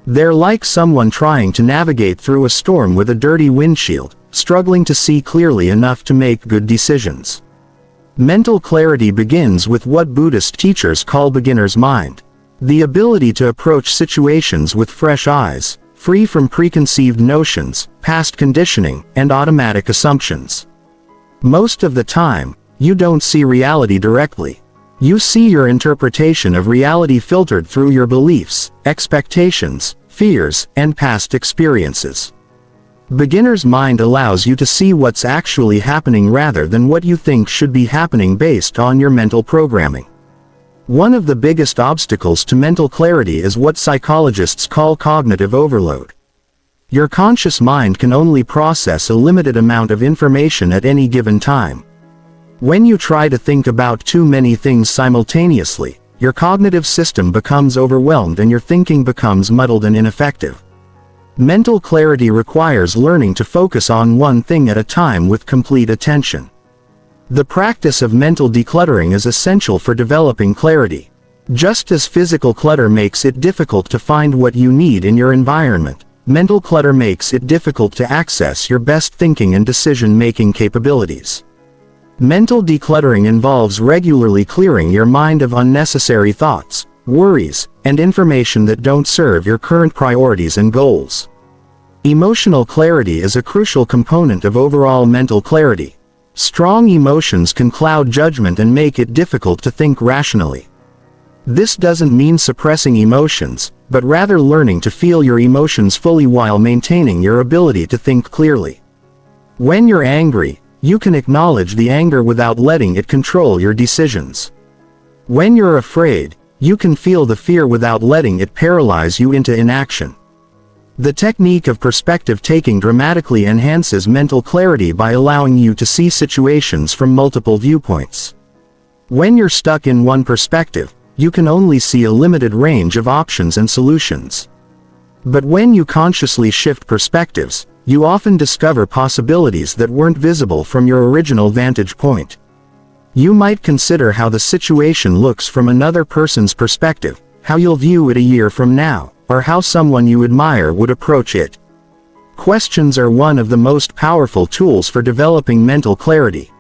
They're like someone trying to navigate through a storm with a dirty windshield, struggling to see clearly enough to make good decisions. Mental clarity begins with what Buddhist teachers call beginner's mind. The ability to approach situations with fresh eyes, free from preconceived notions, past conditioning, and automatic assumptions. Most of the time, you don't see reality directly. You see your interpretation of reality filtered through your beliefs, expectations, fears, and past experiences. Beginner's mind allows you to see what's actually happening rather than what you think should be happening based on your mental programming. One of the biggest obstacles to mental clarity is what psychologists call cognitive overload. Your conscious mind can only process a limited amount of information at any given time. When you try to think about too many things simultaneously, your cognitive system becomes overwhelmed and your thinking becomes muddled and ineffective. Mental clarity requires learning to focus on one thing at a time with complete attention. The practice of mental decluttering is essential for developing clarity. Just as physical clutter makes it difficult to find what you need in your environment, mental clutter makes it difficult to access your best thinking and decision-making capabilities. Mental decluttering involves regularly clearing your mind of unnecessary thoughts, worries, and information that don't serve your current priorities and goals. Emotional clarity is a crucial component of overall mental clarity. Strong emotions can cloud judgment and make it difficult to think rationally. This doesn't mean suppressing emotions, but rather learning to feel your emotions fully while maintaining your ability to think clearly. When you're angry, you can acknowledge the anger without letting it control your decisions. When you're afraid, you can feel the fear without letting it paralyze you into inaction. The technique of perspective taking dramatically enhances mental clarity by allowing you to see situations from multiple viewpoints. When you're stuck in one perspective, you can only see a limited range of options and solutions. But when you consciously shift perspectives, you often discover possibilities that weren't visible from your original vantage point. You might consider how the situation looks from another person's perspective, how you'll view it a year from now, or how someone you admire would approach it. Questions are one of the most powerful tools for developing mental clarity.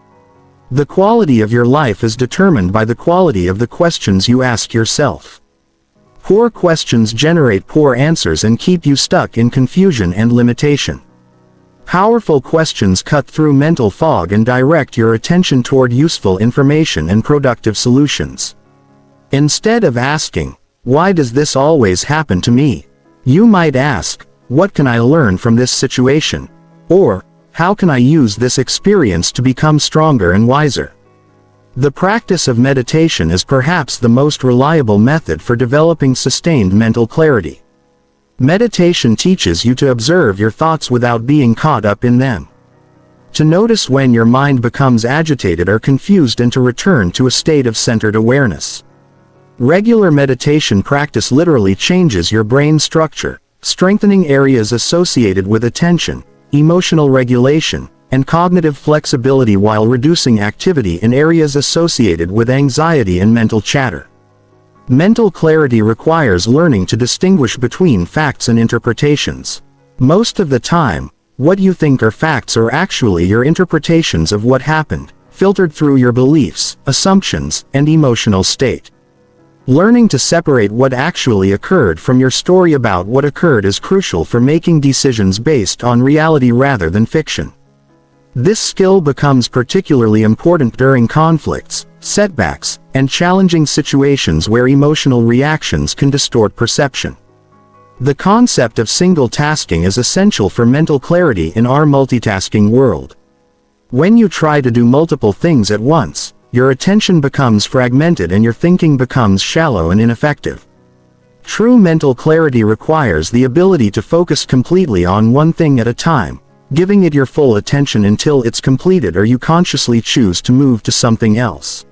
The quality of your life is determined by the quality of the questions you ask yourself. Poor questions generate poor answers and keep you stuck in confusion and limitation. Powerful questions cut through mental fog and direct your attention toward useful information and productive solutions. Instead of asking, "Why does this always happen to me?" you might ask, "What can I learn from this situation?" Or, "How can I use this experience to become stronger and wiser?" The practice of meditation is perhaps the most reliable method for developing sustained mental clarity. Meditation teaches you to observe your thoughts without being caught up in them. To notice when your mind becomes agitated or confused and to return to a state of centered awareness. Regular meditation practice literally changes your brain structure, strengthening areas associated with attention, emotional regulation, and cognitive flexibility while reducing activity in areas associated with anxiety and mental chatter. Mental clarity requires learning to distinguish between facts and interpretations. Most of the time, what you think are facts are actually your interpretations of what happened, filtered through your beliefs, assumptions, and emotional state. Learning to separate what actually occurred from your story about what occurred is crucial for making decisions based on reality rather than fiction. This skill becomes particularly important during conflicts, setbacks, and challenging situations where emotional reactions can distort perception. The concept of single tasking is essential for mental clarity in our multitasking world. When you try to do multiple things at once, your attention becomes fragmented and your thinking becomes shallow and ineffective. True mental clarity requires the ability to focus completely on one thing at a time, giving it your full attention until it's completed or you consciously choose to move to something else.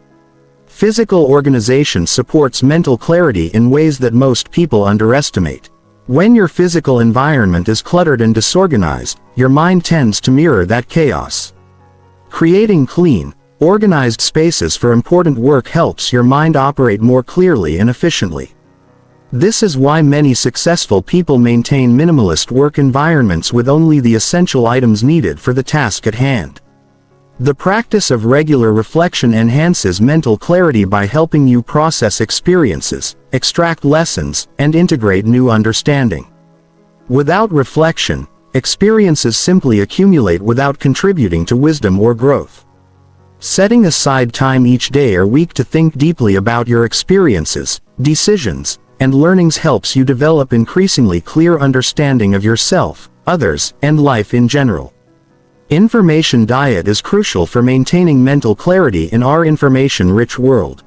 Physical organization supports mental clarity in ways that most people underestimate. When your physical environment is cluttered and disorganized, your mind tends to mirror that chaos. Creating clean, organized spaces for important work helps your mind operate more clearly and efficiently. This is why many successful people maintain minimalist work environments with only the essential items needed for the task at hand. The practice of regular reflection enhances mental clarity by helping you process experiences, extract lessons, and integrate new understanding. Without reflection, experiences simply accumulate without contributing to wisdom or growth. Setting aside time each day or week to think deeply about your experiences, decisions, and learnings helps you develop increasingly clear understanding of yourself, others, and life in general. Information diet is crucial for maintaining mental clarity in our information-rich world.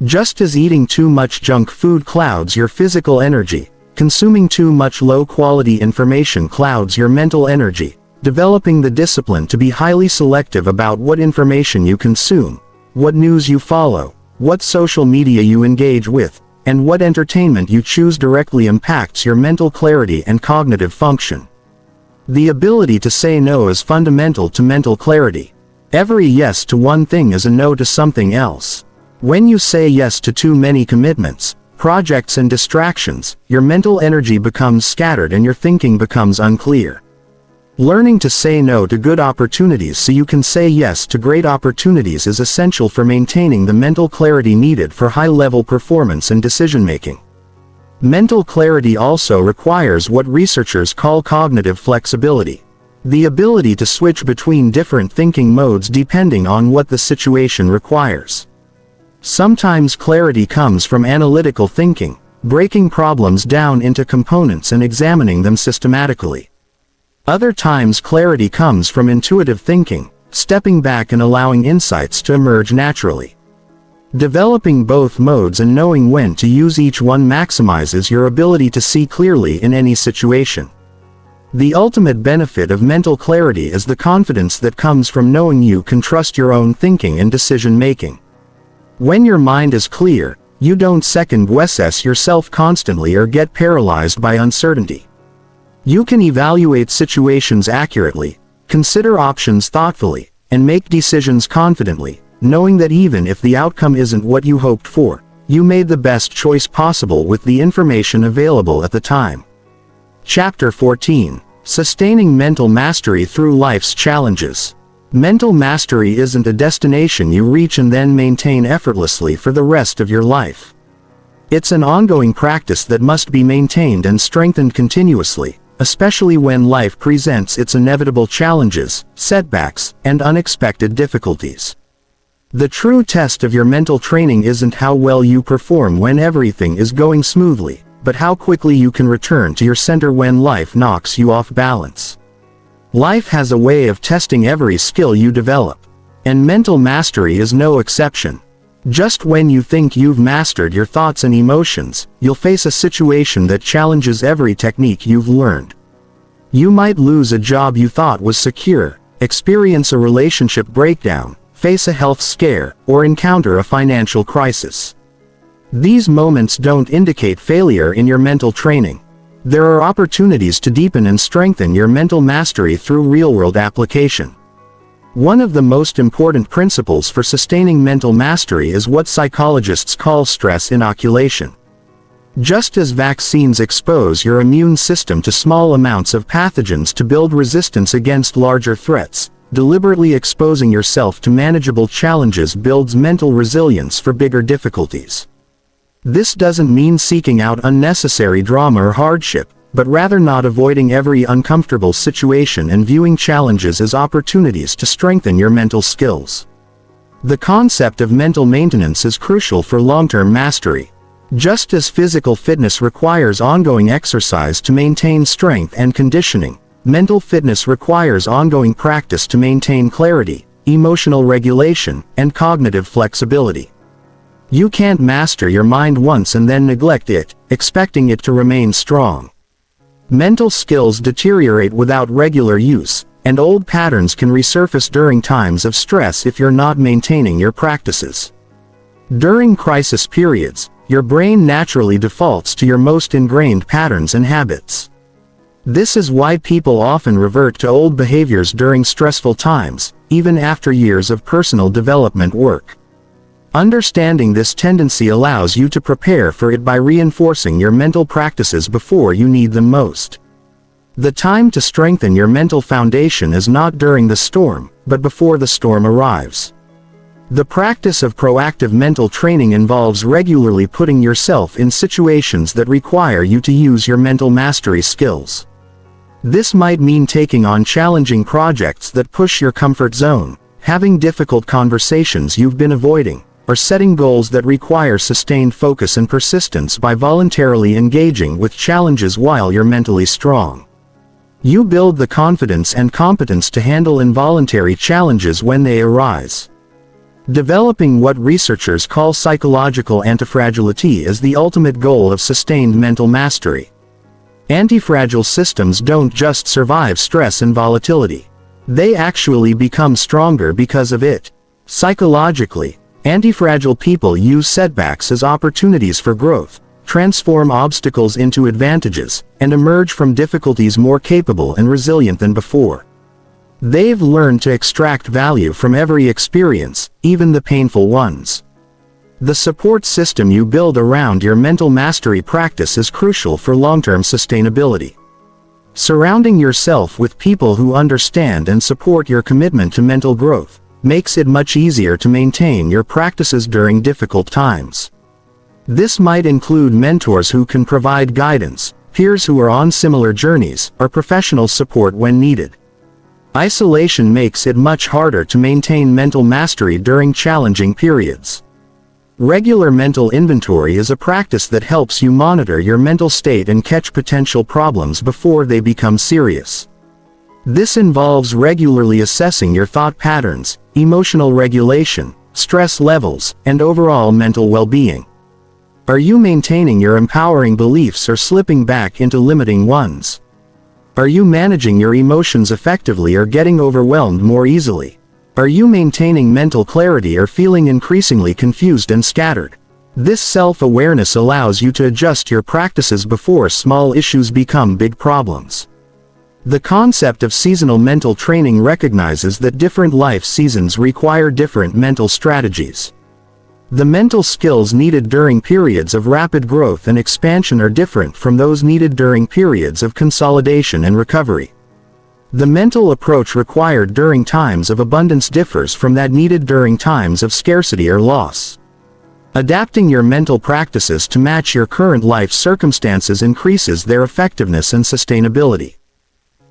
Just as eating too much junk food clouds your physical energy, consuming too much low-quality information clouds your mental energy. Developing the discipline to be highly selective about what information you consume, what news you follow, what social media you engage with, and what entertainment you choose directly impacts your mental clarity and cognitive function. The ability to say no is fundamental to mental clarity. Every yes to one thing is a no to something else. When you say yes to too many commitments, projects and distractions, your mental energy becomes scattered and your thinking becomes unclear. Learning to say no to good opportunities so you can say yes to great opportunities is essential for maintaining the mental clarity needed for high-level performance and decision-making. Mental clarity also requires what researchers call cognitive flexibility, the ability to switch between different thinking modes depending on what the situation requires. Sometimes clarity comes from analytical thinking, breaking problems down into components and examining them systematically. Other times clarity comes from intuitive thinking, stepping back and allowing insights to emerge naturally. Developing both modes and knowing when to use each one maximizes your ability to see clearly in any situation. The ultimate benefit of mental clarity is the confidence that comes from knowing you can trust your own thinking and decision-making. When your mind is clear, you don't second-guess yourself constantly or get paralyzed by uncertainty. You can evaluate situations accurately, consider options thoughtfully, and make decisions confidently, knowing that even if the outcome isn't what you hoped for, you made the best choice possible with the information available at the time. Chapter 14. Sustaining Mental Mastery Through Life's Challenges. Mental mastery isn't a destination you reach and then maintain effortlessly for the rest of your life. It's an ongoing practice that must be maintained and strengthened continuously, especially when life presents its inevitable challenges, setbacks, and unexpected difficulties. The true test of your mental training isn't how well you perform when everything is going smoothly, but how quickly you can return to your center when life knocks you off balance. Life has a way of testing every skill you develop, and mental mastery is no exception. Just when you think you've mastered your thoughts and emotions, you'll face a situation that challenges every technique you've learned. You might lose a job you thought was secure, experience a relationship breakdown, face a health scare, or encounter a financial crisis. These moments don't indicate failure in your mental training. There are opportunities to deepen and strengthen your mental mastery through real-world application. One of the most important principles for sustaining mental mastery is what psychologists call stress inoculation. Just as vaccines expose your immune system to small amounts of pathogens to build resistance against larger threats, deliberately exposing yourself to manageable challenges builds mental resilience for bigger difficulties. This doesn't mean seeking out unnecessary drama or hardship, but rather not avoiding every uncomfortable situation and viewing challenges as opportunities to strengthen your mental skills. The concept of mental maintenance is crucial for long-term mastery. Just as physical fitness requires ongoing exercise to maintain strength and conditioning, mental fitness requires ongoing practice to maintain clarity, emotional regulation, and cognitive flexibility. You can't master your mind once and then neglect it, expecting it to remain strong. Mental skills deteriorate without regular use, and old patterns can resurface during times of stress if you're not maintaining your practices. During crisis periods, your brain naturally defaults to your most ingrained patterns and habits. This is why people often revert to old behaviors during stressful times, even after years of personal development work. Understanding this tendency allows you to prepare for it by reinforcing your mental practices before you need them most. The time to strengthen your mental foundation is not during the storm, but before the storm arrives. The practice of proactive mental training involves regularly putting yourself in situations that require you to use your mental mastery skills. This might mean taking on challenging projects that push your comfort zone, having difficult conversations you've been avoiding, or setting goals that require sustained focus and persistence by voluntarily engaging with challenges while you're mentally strong. You build the confidence and competence to handle involuntary challenges when they arise. Developing what researchers call psychological antifragility is the ultimate goal of sustained mental mastery. Antifragile systems don't just survive stress and volatility. They actually become stronger because of it. Psychologically, antifragile people use setbacks as opportunities for growth, transform obstacles into advantages, and emerge from difficulties more capable and resilient than before. They've learned to extract value from every experience, even the painful ones. The support system you build around your mental mastery practice is crucial for long-term sustainability. Surrounding yourself with people who understand and support your commitment to mental growth makes it much easier to maintain your practices during difficult times. This might include mentors who can provide guidance, peers who are on similar journeys, or professional support when needed. Isolation makes it much harder to maintain mental mastery during challenging periods. Regular mental inventory is a practice that helps you monitor your mental state and catch potential problems before they become serious. This involves regularly assessing your thought patterns, emotional regulation, stress levels, and overall mental well-being. Are you maintaining your empowering beliefs or slipping back into limiting ones? Are you managing your emotions effectively or getting overwhelmed more easily? Are you maintaining mental clarity or feeling increasingly confused and scattered? This self-awareness allows you to adjust your practices before small issues become big problems. The concept of seasonal mental training recognizes that different life seasons require different mental strategies. The mental skills needed during periods of rapid growth and expansion are different from those needed during periods of consolidation and recovery. The mental approach required during times of abundance differs from that needed during times of scarcity or loss. Adapting your mental practices to match your current life circumstances increases their effectiveness and sustainability.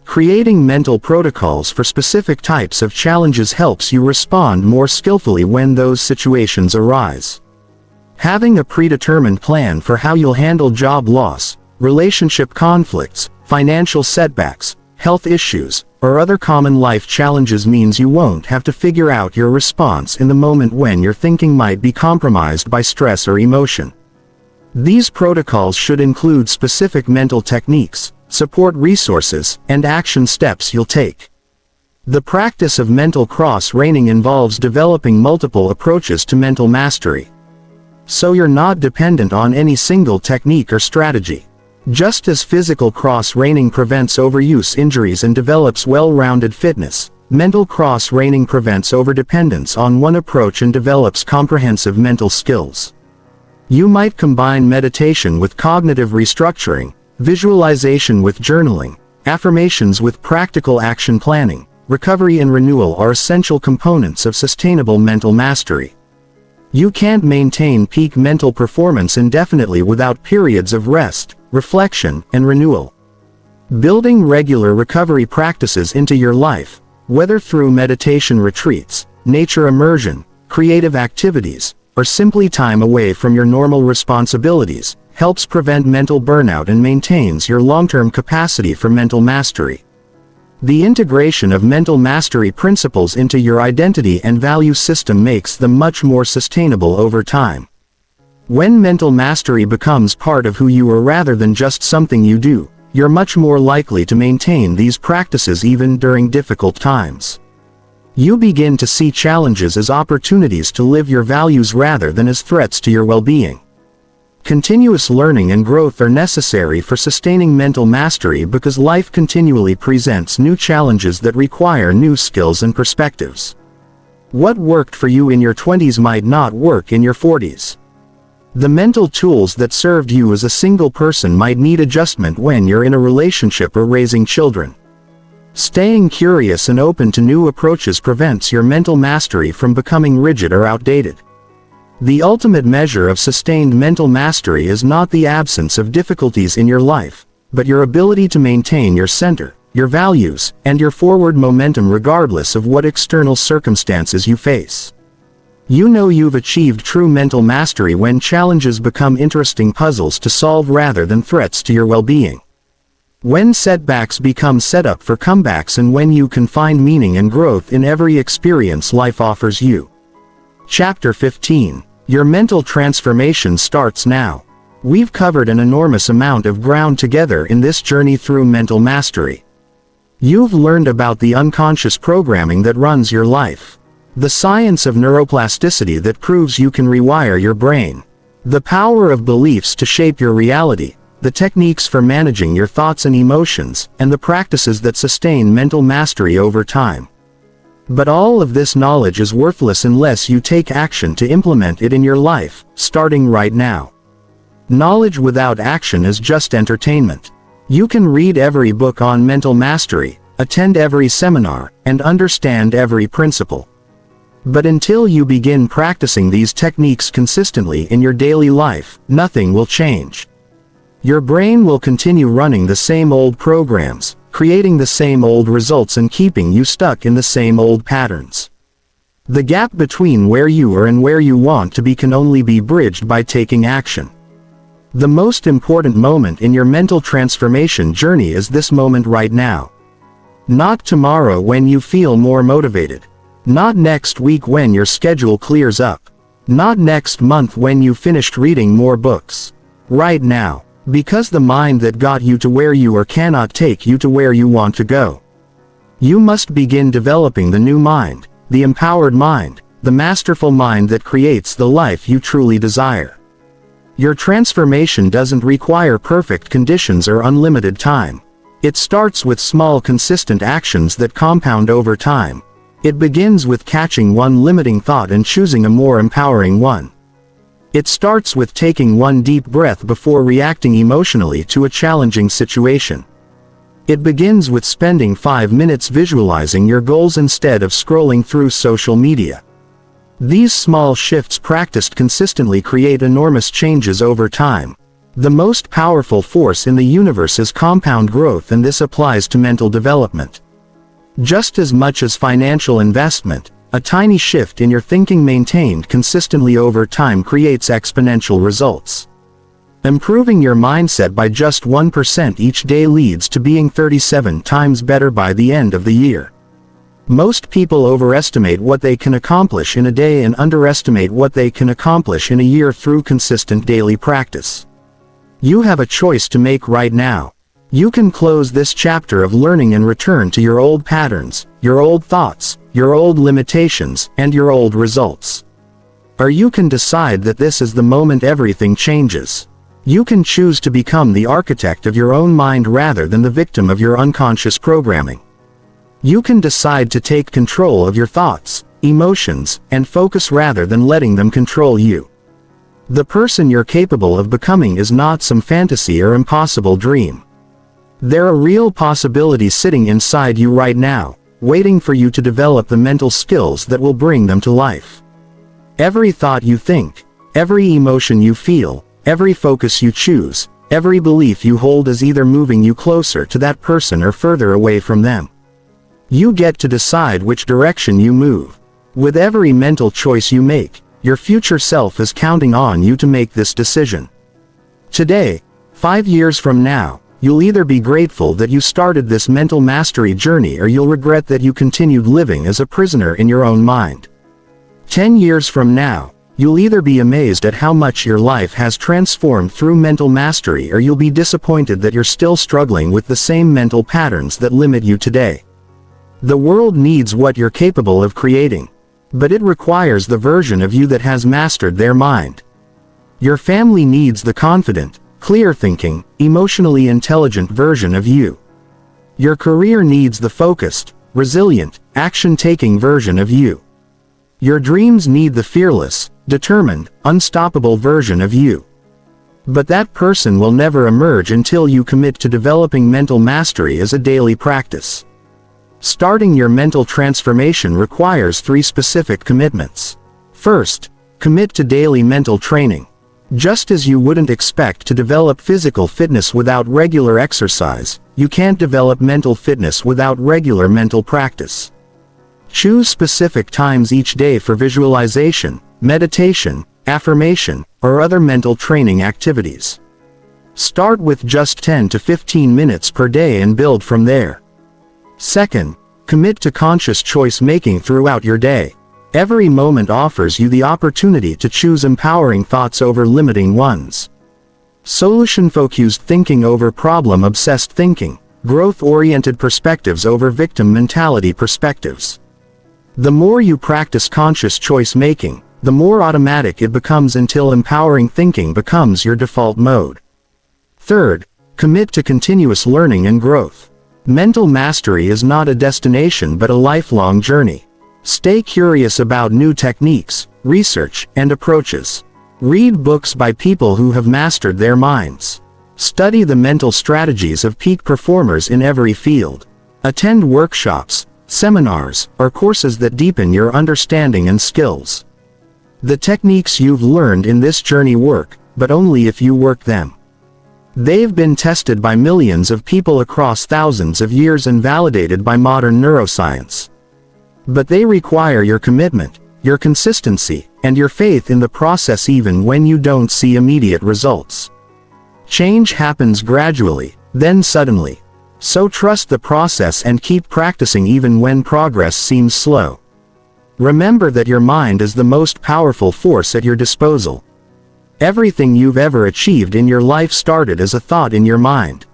Creating mental protocols for specific types of challenges helps you respond more skillfully when those situations arise. Having a predetermined plan for how you'll handle job loss, relationship conflicts, financial setbacks, health issues, or other common life challenges means you won't have to figure out your response in the moment when your thinking might be compromised by stress or emotion. These protocols should include specific mental techniques, support resources, and action steps you'll take. The practice of mental cross-training involves developing multiple approaches to mental mastery. So you're not dependent on any single technique or strategy. Just as physical cross-training prevents overuse injuries and develops well-rounded fitness, mental cross-training prevents overdependence on one approach and develops comprehensive mental skills. You might combine meditation with cognitive restructuring, visualization with journaling, affirmations with practical action planning. Recovery and renewal are essential components of sustainable mental mastery. You can't maintain peak mental performance indefinitely without periods of rest, reflection, and renewal. Building regular recovery practices into your life, whether through meditation retreats, nature immersion, creative activities, or simply time away from your normal responsibilities, helps prevent mental burnout and maintains your long-term capacity for mental mastery. The integration of mental mastery principles into your identity and value system makes them much more sustainable over time. When mental mastery becomes part of who you are rather than just something you do, you're much more likely to maintain these practices even during difficult times. You begin to see challenges as opportunities to live your values rather than as threats to your well-being. Continuous learning and growth are necessary for sustaining mental mastery because life continually presents new challenges that require new skills and perspectives. What worked for you in your 20s might not work in your 40s. The mental tools that served you as a single person might need adjustment when you're in a relationship or raising children. Staying curious and open to new approaches prevents your mental mastery from becoming rigid or outdated. The ultimate measure of sustained mental mastery is not the absence of difficulties in your life, but your ability to maintain your center, your values, and your forward momentum regardless of what external circumstances you face. You know you've achieved true mental mastery when challenges become interesting puzzles to solve rather than threats to your well-being. When setbacks become setup for comebacks and when you can find meaning and growth in every experience life offers you. Chapter 15. Your mental transformation starts now. We've covered an enormous amount of ground together in this journey through mental mastery. You've learned about the unconscious programming that runs your life, the science of neuroplasticity that proves you can rewire your brain, the power of beliefs to shape your reality, the techniques for managing your thoughts and emotions, and the practices that sustain mental mastery over time. But all of this knowledge is worthless unless you take action to implement it in your life, starting right now. Knowledge without action is just entertainment. You can read every book on mental mastery, attend every seminar, and understand every principle. But until you begin practicing these techniques consistently in your daily life, nothing will change. Your brain will continue running the same old programs, creating the same old results and keeping you stuck in the same old patterns. The gap between where you are and where you want to be can only be bridged by taking action. The most important moment in your mental transformation journey is this moment right now. Not tomorrow when you feel more motivated. Not next week when your schedule clears up. Not next month when you finished reading more books. Right now. Because the mind that got you to where you are cannot take you to where you want to go. You must begin developing the new mind, the empowered mind, the masterful mind that creates the life you truly desire. Your transformation doesn't require perfect conditions or unlimited time. It starts with small consistent actions that compound over time. It begins with catching one limiting thought and choosing a more empowering one. It starts with taking one deep breath before reacting emotionally to a challenging situation. It begins with spending 5 minutes visualizing your goals instead of scrolling through social media. These small shifts practiced consistently create enormous changes over time. The most powerful force in the universe is compound growth, and this applies to mental development. Just as much as financial investment, a tiny shift in your thinking maintained consistently over time creates exponential results. Improving your mindset by just 1% each day leads to being 37 times better by the end of the year. Most people overestimate what they can accomplish in a day and underestimate what they can accomplish in a year through consistent daily practice. You have a choice to make right now. You can close this chapter of learning and return to your old patterns, your old thoughts, your old limitations, and your old results. Or you can decide that this is the moment everything changes. You can choose to become the architect of your own mind rather than the victim of your unconscious programming. You can decide to take control of your thoughts, emotions, and focus rather than letting them control you. The person you're capable of becoming is not some fantasy or impossible dream. There are real possibilities sitting inside you right now, waiting for you to develop the mental skills that will bring them to life. Every thought you think, every emotion you feel, every focus you choose, every belief you hold is either moving you closer to that person or further away from them. You get to decide which direction you move. With every mental choice you make, your future self is counting on you to make this decision. Today, 5 years from now, you'll either be grateful that you started this mental mastery journey or you'll regret that you continued living as a prisoner in your own mind. 10 years from now, you'll either be amazed at how much your life has transformed through mental mastery or you'll be disappointed that you're still struggling with the same mental patterns that limit you today. The world needs what you're capable of creating, but it requires the version of you that has mastered their mind. Your family needs the confident, clear-thinking, emotionally intelligent version of you. Your career needs the focused, resilient, action-taking version of you. Your dreams need the fearless, determined, unstoppable version of you. But that person will never emerge until you commit to developing mental mastery as a daily practice. Starting your mental transformation requires 3 specific commitments. First, commit to daily mental training. Just as you wouldn't expect to develop physical fitness without regular exercise, you can't develop mental fitness without regular mental practice. Choose specific times each day for visualization, meditation, affirmation, or other mental training activities. Start with just 10 to 15 minutes per day and build from there. Second, commit to conscious choice making throughout your day. Every moment offers you the opportunity to choose empowering thoughts over limiting ones. Solution-focused thinking over problem-obsessed thinking, growth-oriented perspectives over victim mentality perspectives. The more you practice conscious choice making, the more automatic it becomes until empowering thinking becomes your default mode. Third, commit to continuous learning and growth. Mental mastery is not a destination but a lifelong journey. Stay curious about new techniques, research, and approaches. Read books by people who have mastered their minds. Study the mental strategies of peak performers in every field. Attend workshops, seminars, or courses that deepen your understanding and skills. The techniques you've learned in this journey work, but only if you work them. They've been tested by millions of people across thousands of years and validated by modern neuroscience. But they require your commitment, your consistency, and your faith in the process even when you don't see immediate results. Change happens gradually, then suddenly. So trust the process and keep practicing even when progress seems slow. Remember that your mind is the most powerful force at your disposal. Everything you've ever achieved in your life started as a thought in your mind.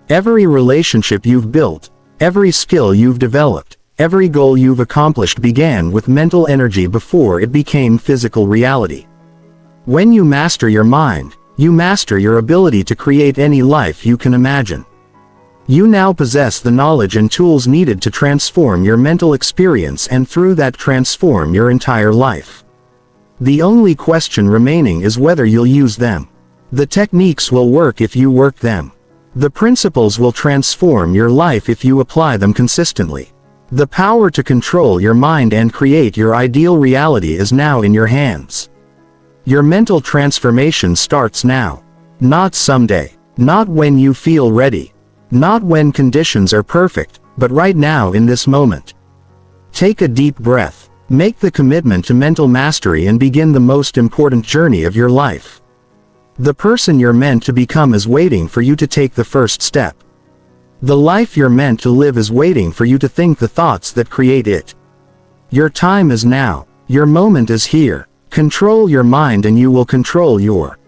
Every relationship you've built, every skill you've developed, every goal you've accomplished began with mental energy before it became physical reality. When you master your mind, you master your ability to create any life you can imagine. You now possess the knowledge and tools needed to transform your mental experience and through that transform your entire life. The only question remaining is whether you'll use them. The techniques will work if you work them. The principles will transform your life if you apply them consistently. The power to control your mind and create your ideal reality is now in your hands. Your mental transformation starts now. Not someday. Not when you feel ready. Not when conditions are perfect, but right now in this moment. Take a deep breath. Make the commitment to mental mastery and begin the most important journey of your life. The person you're meant to become is waiting for you to take the first step. The life you're meant to live is waiting for you to think the thoughts that create it. Your time is now. Your moment is here. Control your mind and you will control your